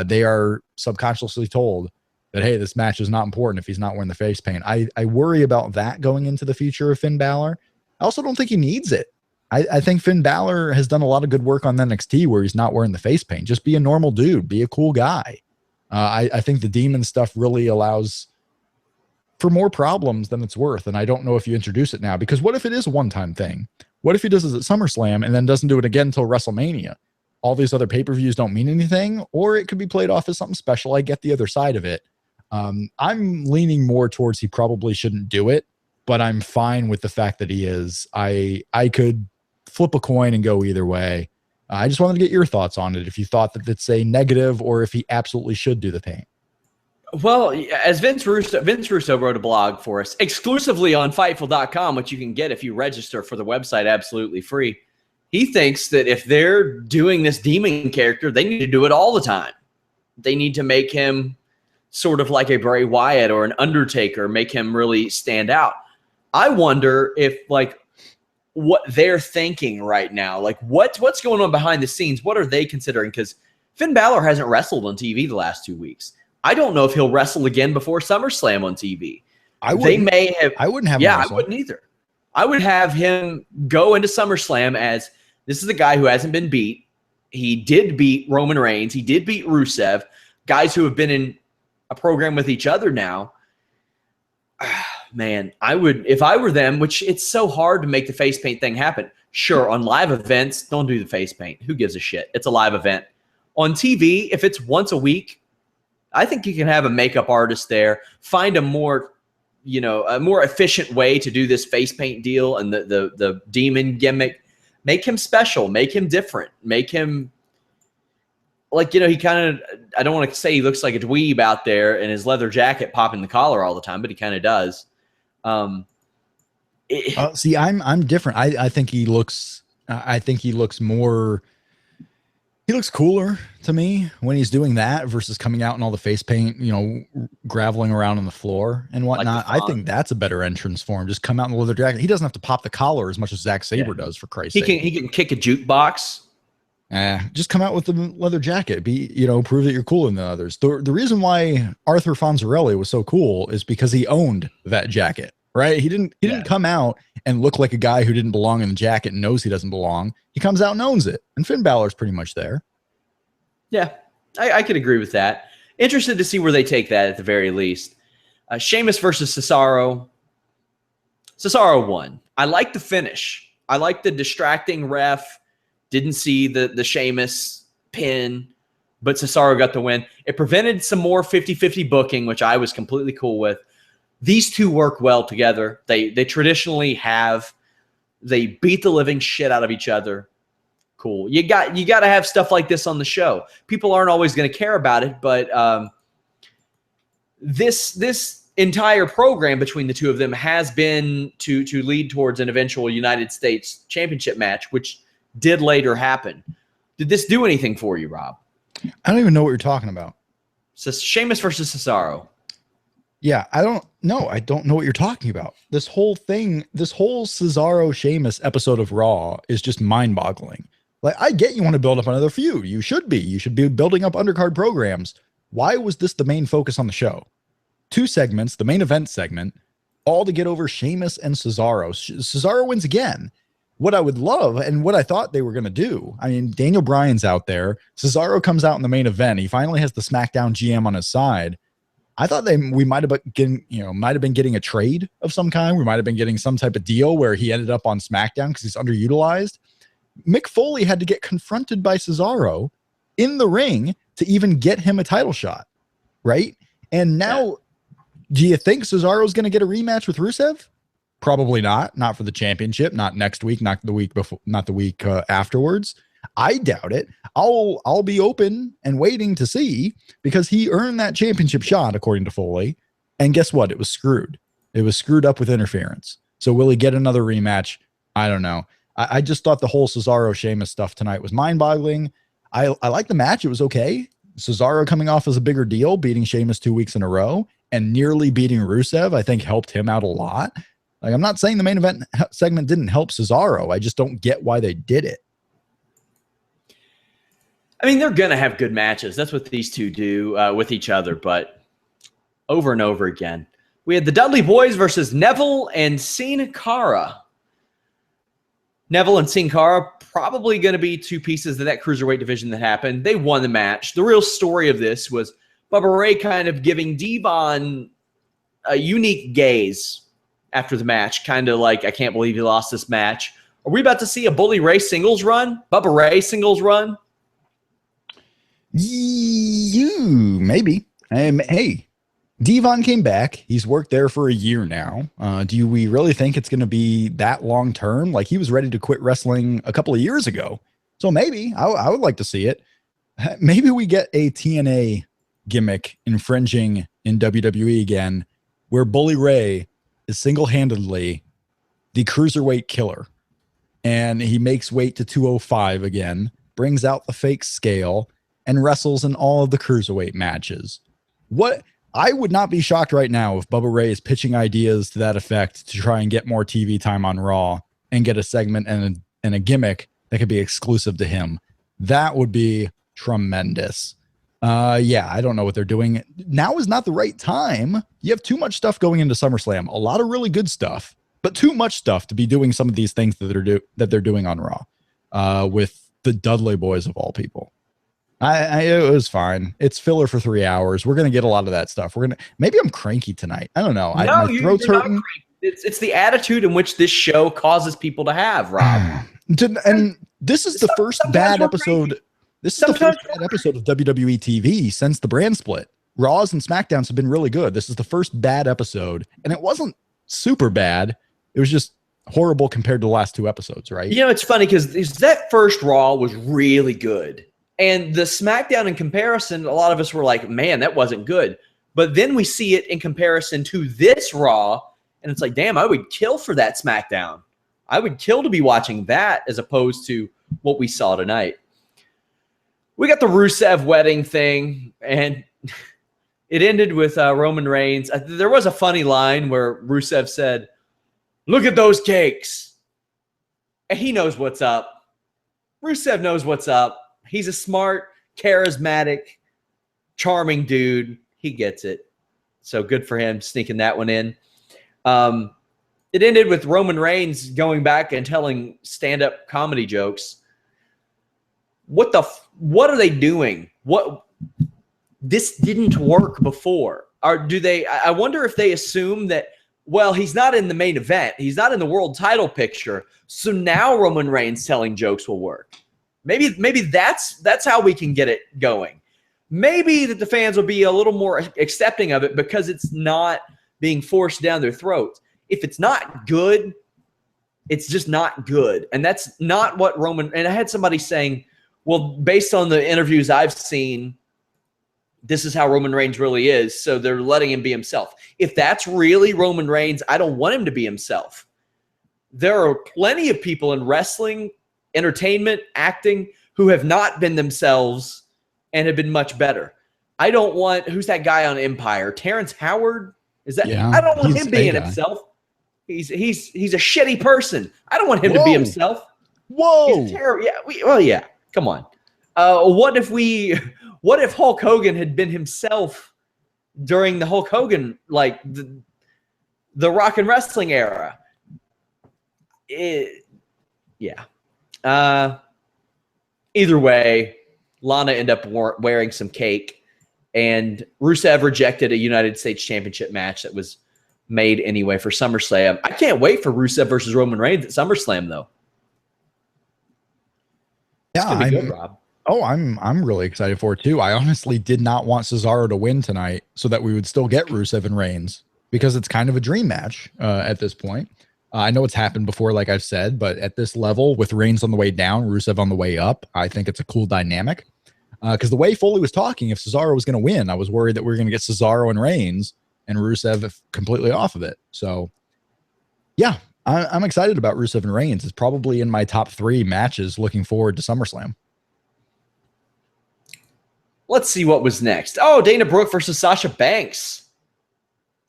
They are subconsciously told that, hey, this match is not important if he's not wearing the face paint. I worry about that going into the future of Finn Balor. I also don't think he needs it. I think Finn Balor has done a lot of good work on NXT where he's not wearing the face paint. Just be a normal dude. Be a cool guy. I think the demon stuff really allows for more problems than it's worth. And I don't know if you introduce it now, because what if it is a one-time thing? What if he does it at SummerSlam and then doesn't do it again until WrestleMania? All these other pay-per-views don't mean anything, or it could be played off as something special. I get the other side of it. I'm leaning more towards he probably shouldn't do it, but I'm fine with the fact that he is. I could flip a coin and go either way. I just wanted to get your thoughts on it, if you thought that it's a negative or if he absolutely should do the paint. Well, as Vince Russo wrote a blog for us exclusively on Fightful.com, which you can get if you register for the website absolutely free. He thinks that if they're doing this demon character, they need to do it all the time. They need to make him sort of like a Bray Wyatt or an Undertaker, make him really stand out. I wonder if, like, what they're thinking right now, like what's going on behind the scenes. What are they considering? Because Finn Balor hasn't wrestled on TV the last 2 weeks. I don't know if he'll wrestle again before SummerSlam on TV. I wouldn't have. Yeah, I wouldn't either. I would have him go into SummerSlam as, this is the guy who hasn't been beat. He did beat Roman Reigns. He did beat Rusev, guys who have been in a program with each other now. Man, I would, if I were them, which it's so hard to make the face paint thing happen. Sure, on live events, don't do the face paint. Who gives a shit? It's a live event. On TV, if it's once a week, I think you can have a makeup artist there, find a more efficient way to do this face paint deal and the demon gimmick. Make him special, make him different, make him like, he kind of, I don't want to say he looks like a dweeb out there in his leather jacket popping the collar all the time, but he kind of does. See, I'm different. I think he looks more, he looks cooler to me when he's doing that versus coming out in all the face paint, graveling around on the floor and whatnot. Like I think that's a better entrance for him. Just come out in the leather jacket. He doesn't have to pop the collar as much as Zack Sabre does, for Christ's sake. He can kick a jukebox. Just come out with the leather jacket. Prove that you're cooler than others. The reason why Arthur Fonzarelli was so cool is because he owned that jacket, right? He didn't come out and look like a guy who didn't belong in the jacket and knows he doesn't belong. He comes out and owns it. And Finn Balor's pretty much there. Yeah, I could agree with that. Interested to see where they take that at the very least. Sheamus versus Cesaro. Cesaro won. I like the finish. I like the distracting ref. Didn't see the Sheamus pin, but Cesaro got the win. It prevented some more 50-50 booking, which I was completely cool with. These two work well together. They traditionally have. They beat the living shit out of each other. Cool. You got to have stuff like this on the show. People aren't always going to care about it, but this entire program between the two of them has been to lead towards an eventual United States Championship match, which did later happen. Did this do anything for you, Rob? I don't even know what you're talking about. So Sheamus versus Cesaro. Yeah, I don't know what you're talking about. This whole Cesaro Sheamus episode of Raw is just mind-boggling. Like, I get you want to build up another feud. You should be building up undercard programs. Why was this the main focus on the show? 2 segments, the main event segment, all to get over Sheamus and Cesaro. Cesaro wins again. What I would love and what I thought they were going to do. I mean, Daniel Bryan's out there. Cesaro comes out in the main event. He finally has the SmackDown GM on his side. I thought we might have been getting a trade of some kind. We might have been getting some type of deal where he ended up on SmackDown because he's underutilized. Mick Foley had to get confronted by Cesaro in the ring to even get him a title shot, right? And now, do you think Cesaro's going to get a rematch with Rusev? Probably not. Not for the championship. Not next week. Not the week before. Not the week afterwards. I doubt it. I'll be open and waiting to see, because he earned that championship shot according to Foley. And guess what? It was screwed. It was screwed up with interference. So will he get another rematch? I don't know. I just thought the whole Cesaro Sheamus stuff tonight was mind-boggling. I like the match. It was okay. Cesaro coming off as a bigger deal, beating Sheamus 2 weeks in a row and nearly beating Rusev, I think helped him out a lot. Like, I'm not saying the main event segment didn't help Cesaro. I just don't get why they did it. I mean, they're going to have good matches. That's what these two do with each other, but over and over again. We had the Dudley Boys versus Neville and Sin Cara. Neville and Sin Cara probably going to be 2 pieces of that cruiserweight division that happened. They won the match. The real story of this was Bubba Ray kind of giving Devon a unique gaze after the match, kind of like, I can't believe he lost this match. Are we about to see a Bully Ray singles run? Bubba Ray singles run? Maybe. Hey, Devon came back. He's worked there for a year now. Do we really think it's going to be that long term? Like, he was ready to quit wrestling a couple of years ago. So maybe I would like to see it. Maybe we get a TNA gimmick infringing in WWE again, where Bully Ray is single-handedly the cruiserweight killer. And he makes weight to 205 again, brings out the fake scale, and wrestles in all of the cruiserweight matches. What I would not be shocked right now if Bubba Ray is pitching ideas to that effect to try and get more TV time on Raw and get a segment and a gimmick that could be exclusive to him. That would be tremendous. Yeah, I don't know what they're doing. Now is not the right time. You have too much stuff going into SummerSlam. A lot of really good stuff, but too much stuff to be doing some of these things that they're doing on Raw with the Dudley Boys of all people. It was fine. It's filler for 3 hours. We're gonna get a lot of that stuff. Maybe I'm cranky tonight. I don't know. My throat's hurting. It's the attitude in which this show causes people to have, Rob. And this is the first bad episode. This is the first bad episode of WWE TV since the brand split. Raws and SmackDowns have been really good. This is the first bad episode, and it wasn't super bad. It was just horrible compared to the last 2 episodes, right? You know, it's funny because that first Raw was really good. And the SmackDown in comparison, a lot of us were like, man, that wasn't good. But then we see it in comparison to this Raw, and it's like, damn, I would kill for that SmackDown. I would kill to be watching that as opposed to what we saw tonight. We got the Rusev wedding thing, and it ended with Roman Reigns. There was a funny line where Rusev said, "Look at those cakes." And he knows what's up. Rusev knows what's up. He's a smart, charismatic, charming dude. He gets it. So good for him sneaking that one in. It ended with Roman Reigns going back and telling stand-up comedy jokes. What are they doing what this didn't work before. Or do they? I wonder if they assume that, well, he's not in the main event. He's not in the world title picture. So now Roman Reigns telling jokes will work. Maybe that's how we can get it going. Maybe that the fans will be a little more accepting of it because it's not being forced down their throats. If it's not good, it's just not good. And that's not what Roman – and I had somebody saying, well, based on the interviews I've seen, this is how Roman Reigns really is, so they're letting him be himself. If that's really Roman Reigns, I don't want him to be himself. There are plenty of people in wrestling, entertainment, acting, who have not been themselves and have been much better. I don't want – who's that guy on Empire? Terrence Howard? Is that? Yeah, I don't want him being himself. He's a shitty person. I don't want him to be himself. Whoa. He's terrible. Yeah, yeah. Come on. What if Hulk Hogan had been himself during the Hulk Hogan, like the rock and wrestling era? Yeah. Either way, Lana ended up wearing some cake, and Rusev rejected a United States Championship match that was made anyway for SummerSlam. I can't wait for Rusev versus Roman Reigns at SummerSlam, though. Yeah, I'm really excited for it too. I honestly did not want Cesaro to win tonight so that we would still get Rusev and Reigns, because it's kind of a dream match at this point. I know it's happened before, like I've said, but at this level, with Reigns on the way down, Rusev on the way up, I think it's a cool dynamic. Because the way Foley was talking, if Cesaro was going to win, I was worried that we were going to get Cesaro and Reigns and Rusev completely off of it. So, yeah, I'm excited about Rusev and Reigns. It's probably in my top 3 matches looking forward to SummerSlam. Let's see what was next. Oh, Dana Brooke versus Sasha Banks.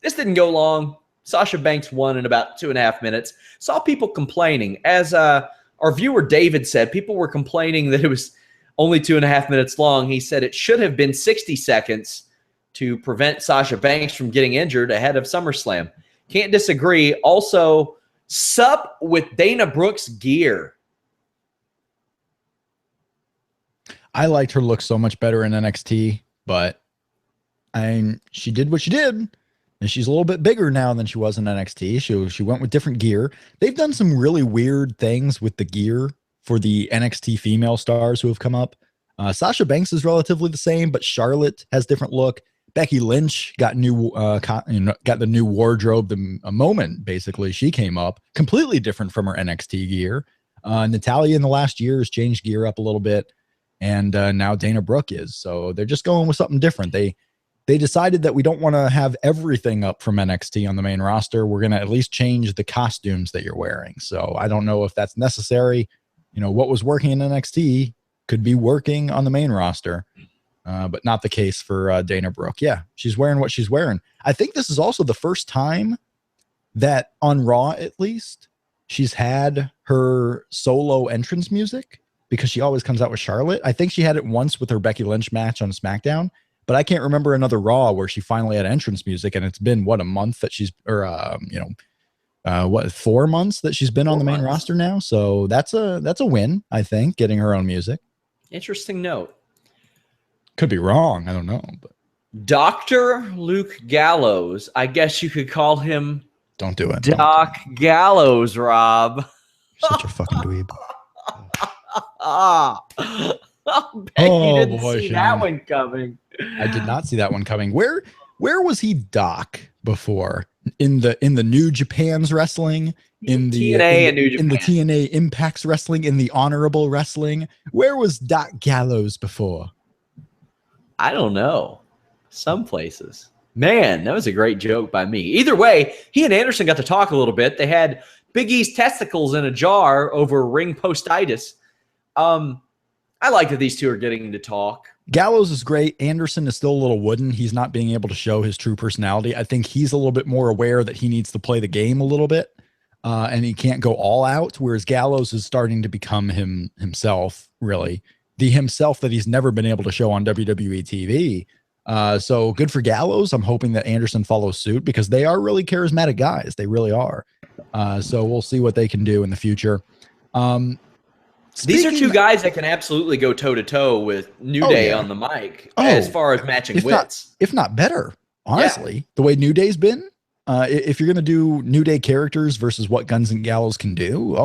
This didn't go long. Sasha Banks won in about 2.5 minutes. Saw people complaining. As our viewer David said, people were complaining that it was only 2.5 minutes long. He said it should have been 60 seconds to prevent Sasha Banks from getting injured ahead of SummerSlam. Can't disagree. Also, Sapp with Dana Brooke's gear. I liked her look so much better in NXT, but she did what she did, and she's a little bit bigger now than she was in NXT. She went with different gear. They've done some really weird things with the gear for the NXT female stars who have come up. Sasha Banks is relatively the same, but Charlotte has different look. Becky Lynch got got the new wardrobe a moment basically she came up, completely different from her NXT gear. Natalya in the last year has changed gear up a little bit, and now Dana Brooke is. So they're just going with something different. They decided that we don't want to have everything up from NXT on the main roster. We're going to at least change the costumes that you're wearing. So I don't know if that's necessary. What was working in NXT could be working on the main roster. But not the case for Dana Brooke. Yeah, she's wearing what she's wearing. I think this is also the first time that on Raw, at least, she's had her solo entrance music, because she always comes out with Charlotte. I think she had it once with her Becky Lynch match on SmackDown, but I can't remember another Raw where she finally had entrance music, and it's been, a month that she's, 4 months that she's been on the main roster now. So that's a win, I think, getting her own music. Interesting note. Could be wrong. I don't know. But Dr. Luke Gallows. I guess you could call him. Don't do it. Doc Gallows, Rob. You're such a fucking dweeb. I bet you didn't see that one coming. I did not see that one coming. Where was he Doc before? In the New Japan's wrestling, in the TNA and New Japan, in the TNA Impact's wrestling, in the Honorable Wrestling. Where was Doc Gallows before? I don't know. Some places. Man, that was a great joke by me. Either way, he and Anderson got to talk a little bit. They had Big E's testicles in a jar over ring postitis. I like that these two are getting to talk. Gallows is great. Anderson is still a little wooden. He's not being able to show his true personality. I think he's a little bit more aware that he needs to play the game a little bit, and he can't go all out, whereas Gallows is starting to become himself, really. The himself that he's never been able to show on WWE TV. So good for Gallows. I'm hoping that Anderson follows suit, because they are really charismatic guys. They really are. So we'll see what they can do in the future. These are two guys that can absolutely go toe to toe with New Day on the mic as far as matching wits, if not better. Honestly, the way New Day's been, if you're gonna do New Day characters versus what Guns and Gallows can do,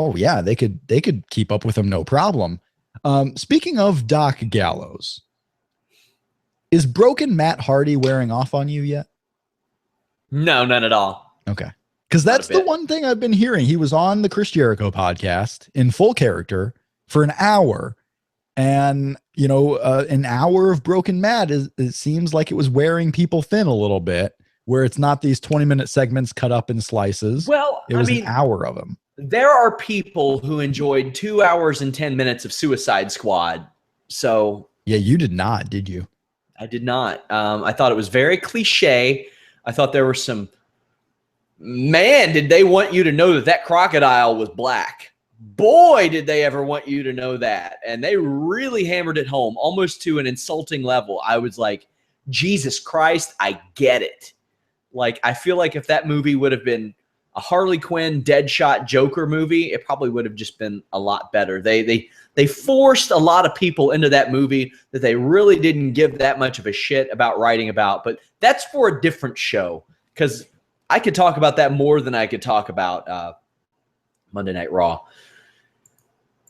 they could keep up with them no problem. Speaking of Doc Gallows, is broken Matt Hardy wearing off on you yet? No, none at all. Okay, because that's the one thing I've been hearing. He was on the Chris Jericho podcast in full character for an hour. And, an hour of broken Matt it seems like it was wearing people thin a little bit, where it's not these 20-minute segments cut up in slices. Well, it was an hour of them. There are people who enjoyed 2 hours and 10 minutes of Suicide Squad. So yeah, you did not, did you? I did not. I thought it was very cliche. I thought there were some, man, did they want you to know that crocodile was black? Boy, did they ever want you to know that. And they really hammered it home, almost to an insulting level. I was like, Jesus Christ, I get it. Like, I feel like if that movie would have been a Harley Quinn Deadshot Joker movie, it probably would have just been a lot better. They forced a lot of people into that movie that they really didn't give that much of a shit about writing about. But that's for a different show, because I could talk about that more than I could talk about Monday Night Raw.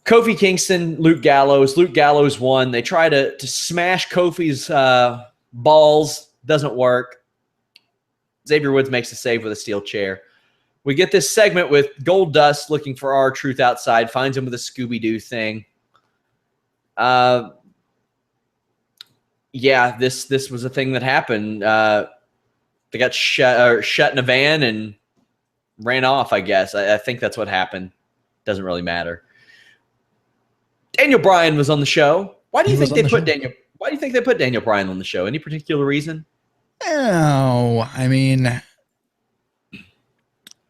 Kofi Kingston, Luke Gallows. Luke Gallows won. They try to smash Kofi's balls. Doesn't work. Xavier Woods makes a save with a steel chair. We get this segment with Goldust looking for R-Truth outside. Finds him with a Scooby-Doo thing. This was a thing that happened. They got shut in a van and ran off, I guess. I think that's what happened. Doesn't really matter. Daniel Bryan was on the show. Why do you think they put Daniel Bryan on the show? Any particular reason? Oh, I mean,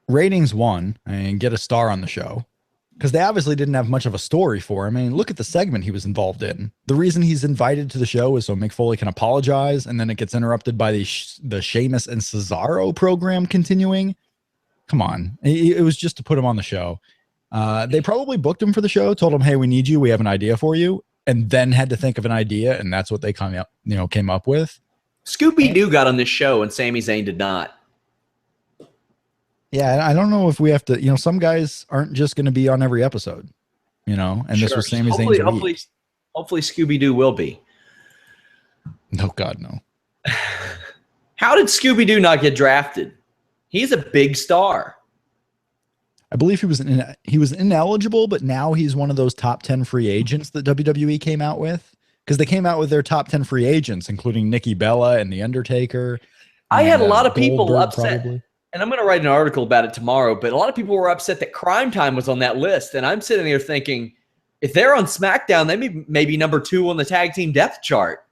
ratings won and get a star on the show because they obviously didn't have much of a story for him. I mean, look at the segment he was involved in. The reason he's invited to the show is so Mick Foley can apologize, and then it gets interrupted by the Sheamus and Cesaro program continuing. Come on. It was just to put him on the show. They probably booked him for the show, told him, hey, we need you. We have an idea for you. And then had to think of an idea. And that's what they came up with. Scooby-Doo got on this show and Sami Zayn did not. Yeah. I don't know if we have to, some guys aren't just going to be on every episode, and this was Sami Zayn's week. Hopefully Scooby-Doo will be. No, God, no. How did Scooby-Doo not get drafted? He's a big star. I believe he was ineligible, but now he's one of those top 10 free agents that WWE came out with, because they came out with their top 10 free agents, including Nikki Bella and The Undertaker. I had a lot of people upset, and I'm going to write an article about it tomorrow, but a lot of people were upset that Crime Time was on that list. And I'm sitting there thinking, if they're on SmackDown, they may be number 2 on the tag team depth chart.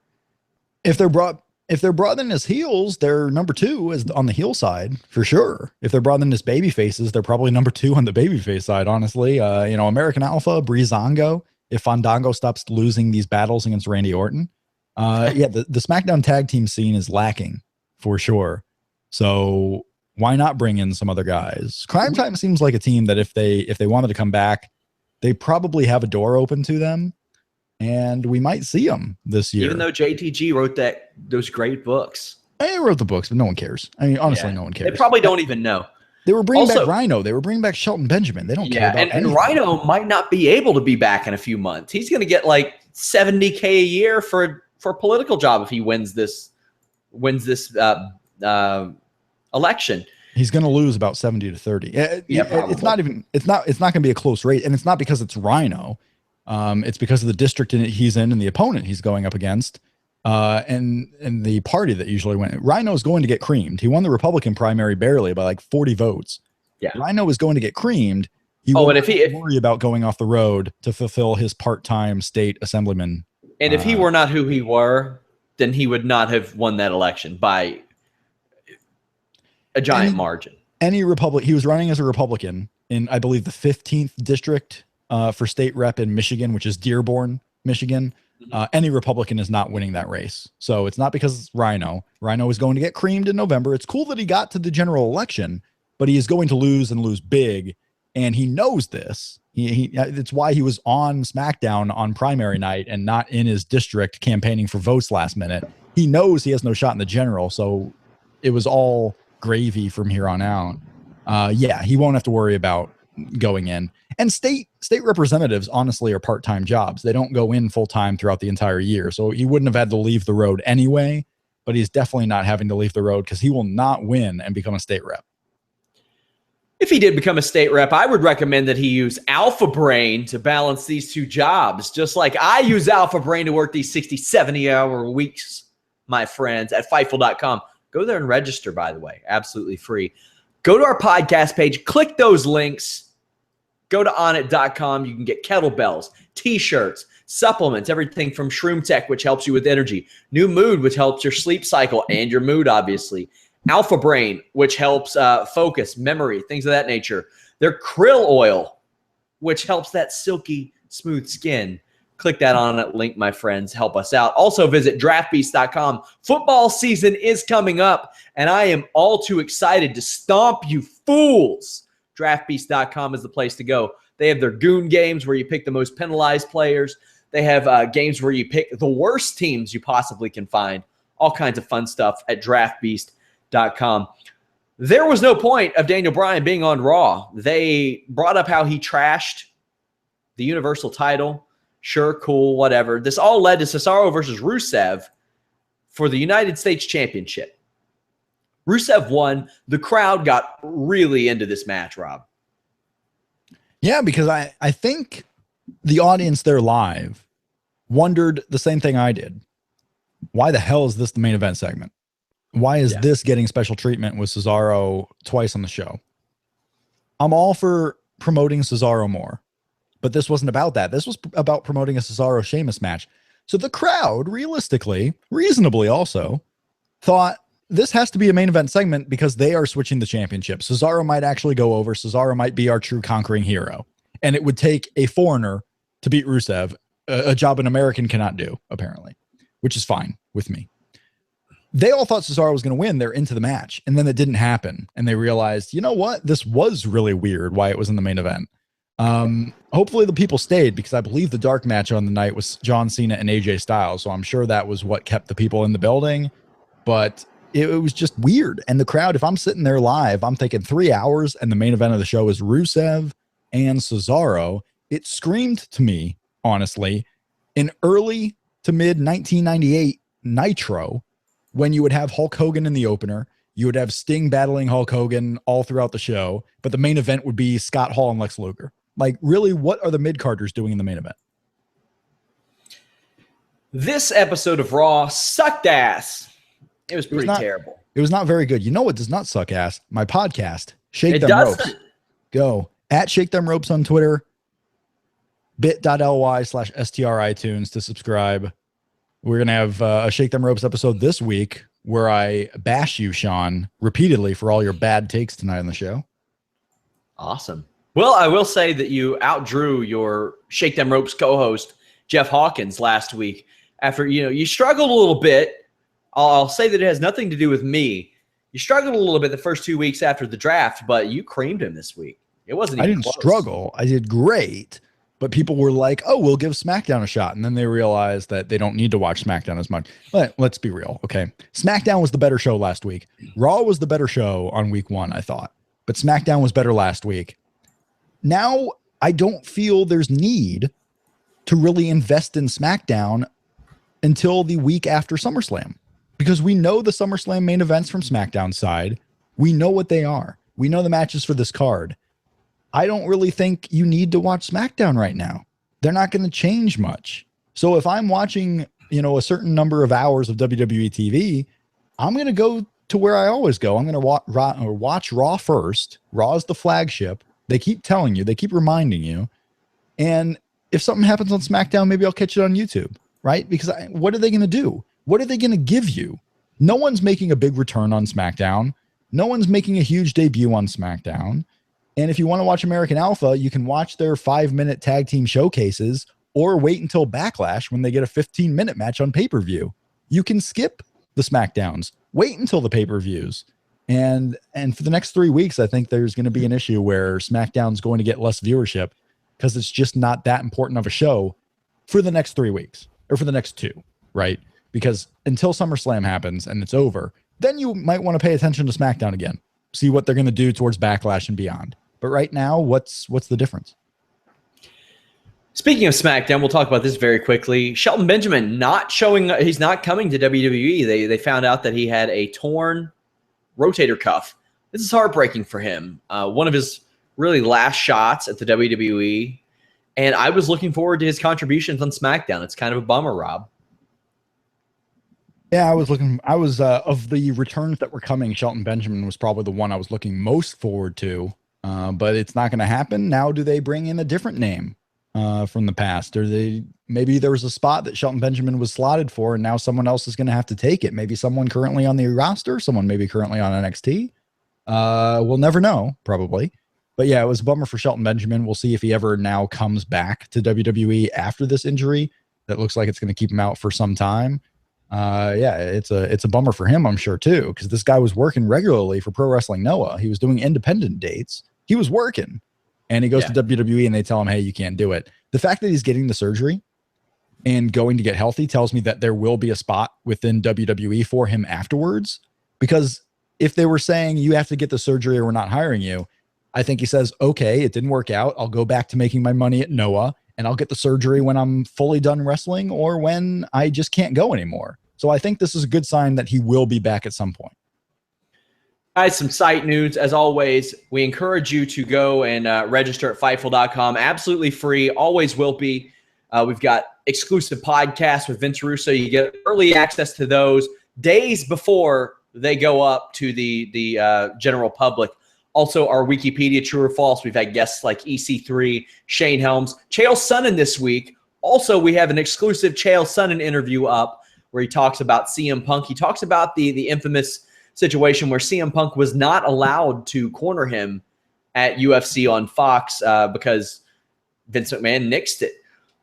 If they're brought in as heels, they're number 2 is on the heel side for sure. If they're brought in as baby faces, they're probably number 2 on the babyface side, honestly. American Alpha, Breezango, if Fandango stops losing these battles against Randy Orton. The SmackDown tag team scene is lacking for sure. So why not bring in some other guys? Crime Time seems like a team that if they wanted to come back, they probably have a door open to them. And we might see them this year. Even though JTG wrote those great books. They wrote the books, but no one cares. I mean, honestly, no one cares. They probably don't even know. They were bringing back Rhino. They were bringing back Shelton Benjamin. They don't care about anything. And Rhino might not be able to be back in a few months. He's going to get like $70K a year for a political job if he wins this election. He's going to lose about 70 to 30. It's not going to be a close race, and it's not because it's Rhino. It's because of the district he's in and the opponent he's going up against, and the party that usually wins. Rhino's going to get creamed. He won the Republican primary barely by like 40 votes. Yeah, Rhino is going to get creamed. He won't worry about going off the road to fulfill his part-time state assemblyman. And if he were not who he were, then he would not have won that election by a giant margin. He was running as a Republican in, I believe, the 15th district. For state rep in Michigan, which is Dearborn, Michigan. Any Republican is not winning that race. So it's not because it's Rhino. Rhino is going to get creamed in November. It's cool that he got to the general election, but he is going to lose and lose big. And he knows this. It's why he was on SmackDown on primary night and not in his district campaigning for votes last minute. He knows he has no shot in the general, so it was all gravy from here on out. Yeah, he won't have to worry about going in. And state representatives honestly are part-time jobs. They don't go in full-time throughout the entire year, so he wouldn't have had to leave the road anyway. But he's definitely not having to leave the road because he will not win and become a state rep. If he did become a state rep, I would recommend that he use Alpha Brain to balance these two jobs, just like I use Alpha Brain to work these 60, 70-hour weeks, my friends, at Fightful.com. Go there and register, by the way. Absolutely free. Go to our podcast page. Click those links. Go to onit.com. You can get kettlebells, T-shirts, supplements, everything from Shroom Tech, which helps you with energy, New Mood, which helps your sleep cycle and your mood, obviously, Alpha Brain, which helps focus, memory, things of that nature. Their krill oil, which helps that silky, smooth skin. Click that on that link, my friends. Help us out. Also visit draftbeast.com. Football season is coming up, and I am all too excited to stomp you fools. Draftbeast.com is the place to go. They have their goon games where you pick the most penalized players. They have games where you pick the worst teams you possibly can find. All kinds of fun stuff at draftbeast.com. There was no point of Daniel Bryan being on Raw. They brought up how he trashed the Universal title. Sure, cool, whatever. This all led to Cesaro versus Rusev for the United States Championship. Rusev won. The crowd got really into this match, Rob. Yeah, because I think the audience there live wondered the same thing I did. Why the hell is this the main event segment? Why is this getting special treatment with Cesaro twice on the show? I'm all for promoting Cesaro more, but this wasn't about that. This was about promoting a Cesaro Sheamus match. So the crowd, reasonably also, thought this has to be a main event segment because they are switching the championship. Cesaro might actually go over. Cesaro might be our true conquering hero. And it would take a foreigner to beat Rusev, a job an American cannot do, apparently, which is fine with me. They all thought Cesaro was going to win. They're into the match. And then it didn't happen. And they realized, you know what? This was really weird why it was in the main event. Hopefully the people stayed because I believe the dark match on the night was John Cena and AJ Styles. So I'm sure that was what kept the people in the building. But it was just weird. And the crowd, if I'm sitting there live, I'm thinking 3 hours and the main event of the show is Rusev and Cesaro. It screamed to me, honestly, in early to mid 1998 Nitro, when you would have Hulk Hogan in the opener, you would have Sting battling Hulk Hogan all throughout the show, but the main event would be Scott Hall and Lex Luger. Like, really, what are the mid-carders doing in the main event? This episode of Raw sucked ass. It was pretty terrible. It was not very good. You know what does not suck ass? My podcast, Shake Them Ropes. Go at Shake Them Ropes on Twitter, bit.ly/STR iTunes to subscribe. We're going to have a Shake Them Ropes episode this week where I bash you, Sean, repeatedly for all your bad takes tonight on the show. Awesome. Well, I will say that you outdrew your Shake Them Ropes co-host, Jeff Hawkins, last week. After, you struggled a little bit. I'll say that it has nothing to do with me. You struggled a little bit the first 2 weeks after the draft, but you creamed him this week. It wasn't even I didn't close. struggle. I did great. But people were like, oh, we'll give SmackDown a shot. And then they realized that they don't need to watch SmackDown as much. But let's be real, okay? SmackDown was the better show last week. Raw was the better show on week 1, I thought. But SmackDown was better last week. Now, I don't feel there's need to really invest in SmackDown until the week after SummerSlam. Because we know the SummerSlam main events from SmackDown side. We know what they are. We know the matches for this card. I don't really think you need to watch SmackDown right now. They're not going to change much. So if I'm watching, a certain number of hours of WWE TV, I'm going to go to where I always go. I'm going to watch Raw first. Raw is the flagship. They keep telling you, they keep reminding you. And if something happens on SmackDown, maybe I'll catch it on YouTube, right? Because what are they going to do? What are they going to give you? No one's making a big return on SmackDown. No one's making a huge debut on SmackDown. And if you want to watch American Alpha, you can watch their 5-minute tag team showcases or wait until Backlash when they get a 15-minute match on pay-per-view. You can skip the SmackDowns. Wait until the pay-per-views. And for the next 3 weeks, I think there's going to be an issue where SmackDown's going to get less viewership because it's just not that important of a show for the next 3 weeks or for the next 2, right? Because until SummerSlam happens and it's over, then you might want to pay attention to SmackDown again, see what they're going to do towards Backlash and beyond. But right now, what's the difference? Speaking of SmackDown, we'll talk about this very quickly. Shelton Benjamin not showing, he's not coming to WWE. They found out that he had a torn rotator cuff. This is heartbreaking for him. One of his really last shots at the WWE. And I was looking forward to his contributions on SmackDown. It's kind of a bummer, Rob. Yeah, I was of the returns that were coming, Shelton Benjamin was probably the one I was looking most forward to. But it's not going to happen. Now, do they bring in a different name from the past? Or maybe there was a spot that Shelton Benjamin was slotted for, and now someone else is going to have to take it. Maybe someone currently on the roster, someone maybe currently on NXT. We'll never know, probably. But yeah, it was a bummer for Shelton Benjamin. We'll see if he ever now comes back to WWE after this injury. That looks like it's going to keep him out for some time. Yeah, it's a bummer for him, I'm sure, too, because this guy was working regularly for Pro Wrestling Noah. He was doing independent dates. He was working, and he goes to WWE and they tell him, hey, you can't do it. The fact that he's getting the surgery and going to get healthy tells me that there will be a spot within WWE for him afterwards, because if they were saying you have to get the surgery or we're not hiring you, I think he says, okay, it didn't work out. I'll go back to making my money at Noah and I'll get the surgery when I'm fully done wrestling or when I just can't go anymore. So I think this is a good sign that he will be back at some point. Guys, some site news. As always, we encourage you to go and register at Fightful.com. Absolutely free. Always will be. We've got exclusive podcasts with Vince Russo. You get early access to those days before they go up to the general public. Also, our Wikipedia True or False. We've had guests like EC3, Shane Helms, Chael Sonnen this week. Also, we have an exclusive Chael Sonnen interview up where he talks about CM Punk. He talks about the infamous situation where CM Punk was not allowed to corner him at UFC on Fox because Vince McMahon nixed it.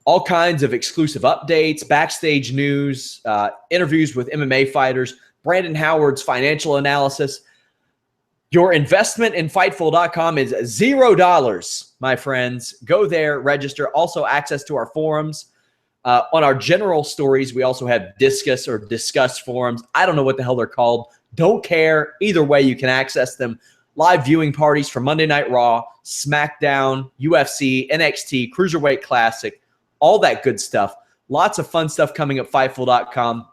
All kinds of exclusive updates, backstage news, interviews with MMA fighters, Brandon Howard's financial analysis. Your investment in Fightful.com is $0, my friends. Go there, register. Also, access to our forums. On our general stories, we also have discuss forums. I don't know what the hell they're called. Don't care. Either way, you can access them. Live viewing parties for Monday Night Raw, SmackDown, UFC, NXT, Cruiserweight Classic, all that good stuff. Lots of fun stuff coming at Fightful.com.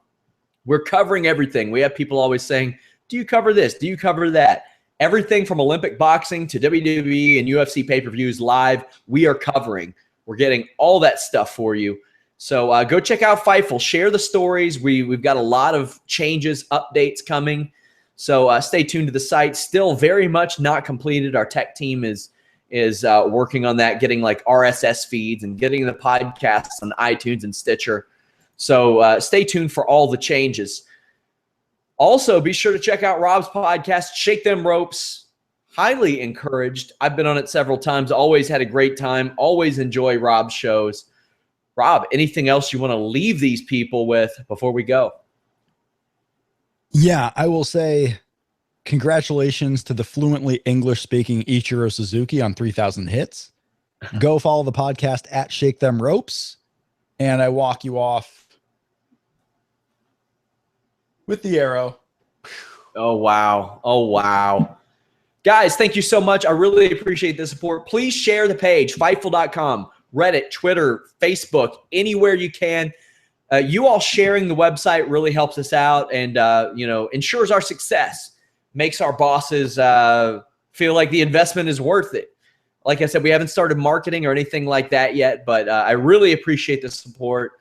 We're covering everything. We have people always saying, do you cover this? Do you cover that? Everything from Olympic boxing to WWE and UFC pay-per-views live, we are covering. We're getting all that stuff for you. So go check out Fightful. Share the stories. We've got a lot of changes, updates coming. So stay tuned to the site. Still very much not completed. Our tech team is working on that, getting like RSS feeds and getting the podcasts on iTunes and Stitcher. So stay tuned for all the changes. Also, be sure to check out Rob's podcast, Shake Them Ropes. Highly encouraged. I've been on it several times. Always had a great time. Always enjoy Rob's shows. Rob, anything else you want to leave these people with before we go? Yeah, I will say congratulations to the fluently English-speaking Ichiro Suzuki on 3,000 hits. Go follow the podcast at Shake Them Ropes. And I walk you off with the arrow. Oh, wow. Oh, wow. Guys, thank you so much. I really appreciate the support. Please share the page, Fightful.com, Reddit, Twitter, Facebook, anywhere you can. You all sharing the website really helps us out and, ensures our success, makes our bosses feel like the investment is worth it. Like I said, we haven't started marketing or anything like that yet, but I really appreciate the support.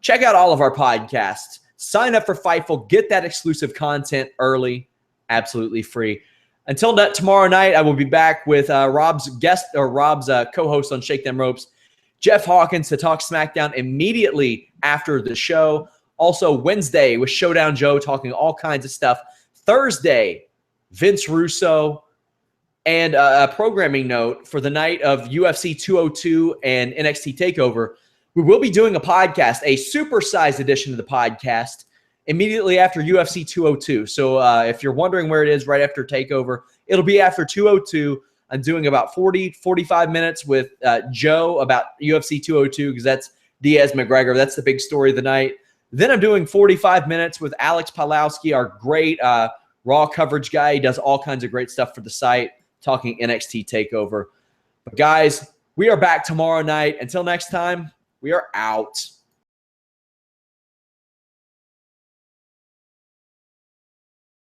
Check out all of our podcasts. Sign up for Fightful. Get that exclusive content early, absolutely free. Until tomorrow night, I will be back with Rob's co-host on Shake Them Ropes, Jeff Hawkins, to talk SmackDown immediately after the show. Also, Wednesday with Showdown Joe talking all kinds of stuff. Thursday, Vince Russo. And a programming note for the night of UFC 202 and NXT TakeOver. We will be doing a podcast, a supersized edition of the podcast, immediately after UFC 202. So if you're wondering where it is right after TakeOver, it'll be after 202. I'm doing about 45 minutes with Joe about UFC 202 because that's Diaz McGregor. That's the big story of the night. Then I'm doing 45 minutes with Alex Palowski, our great Raw coverage guy. He does all kinds of great stuff for the site, talking NXT TakeOver. But guys, we are back tomorrow night. Until next time, we are out.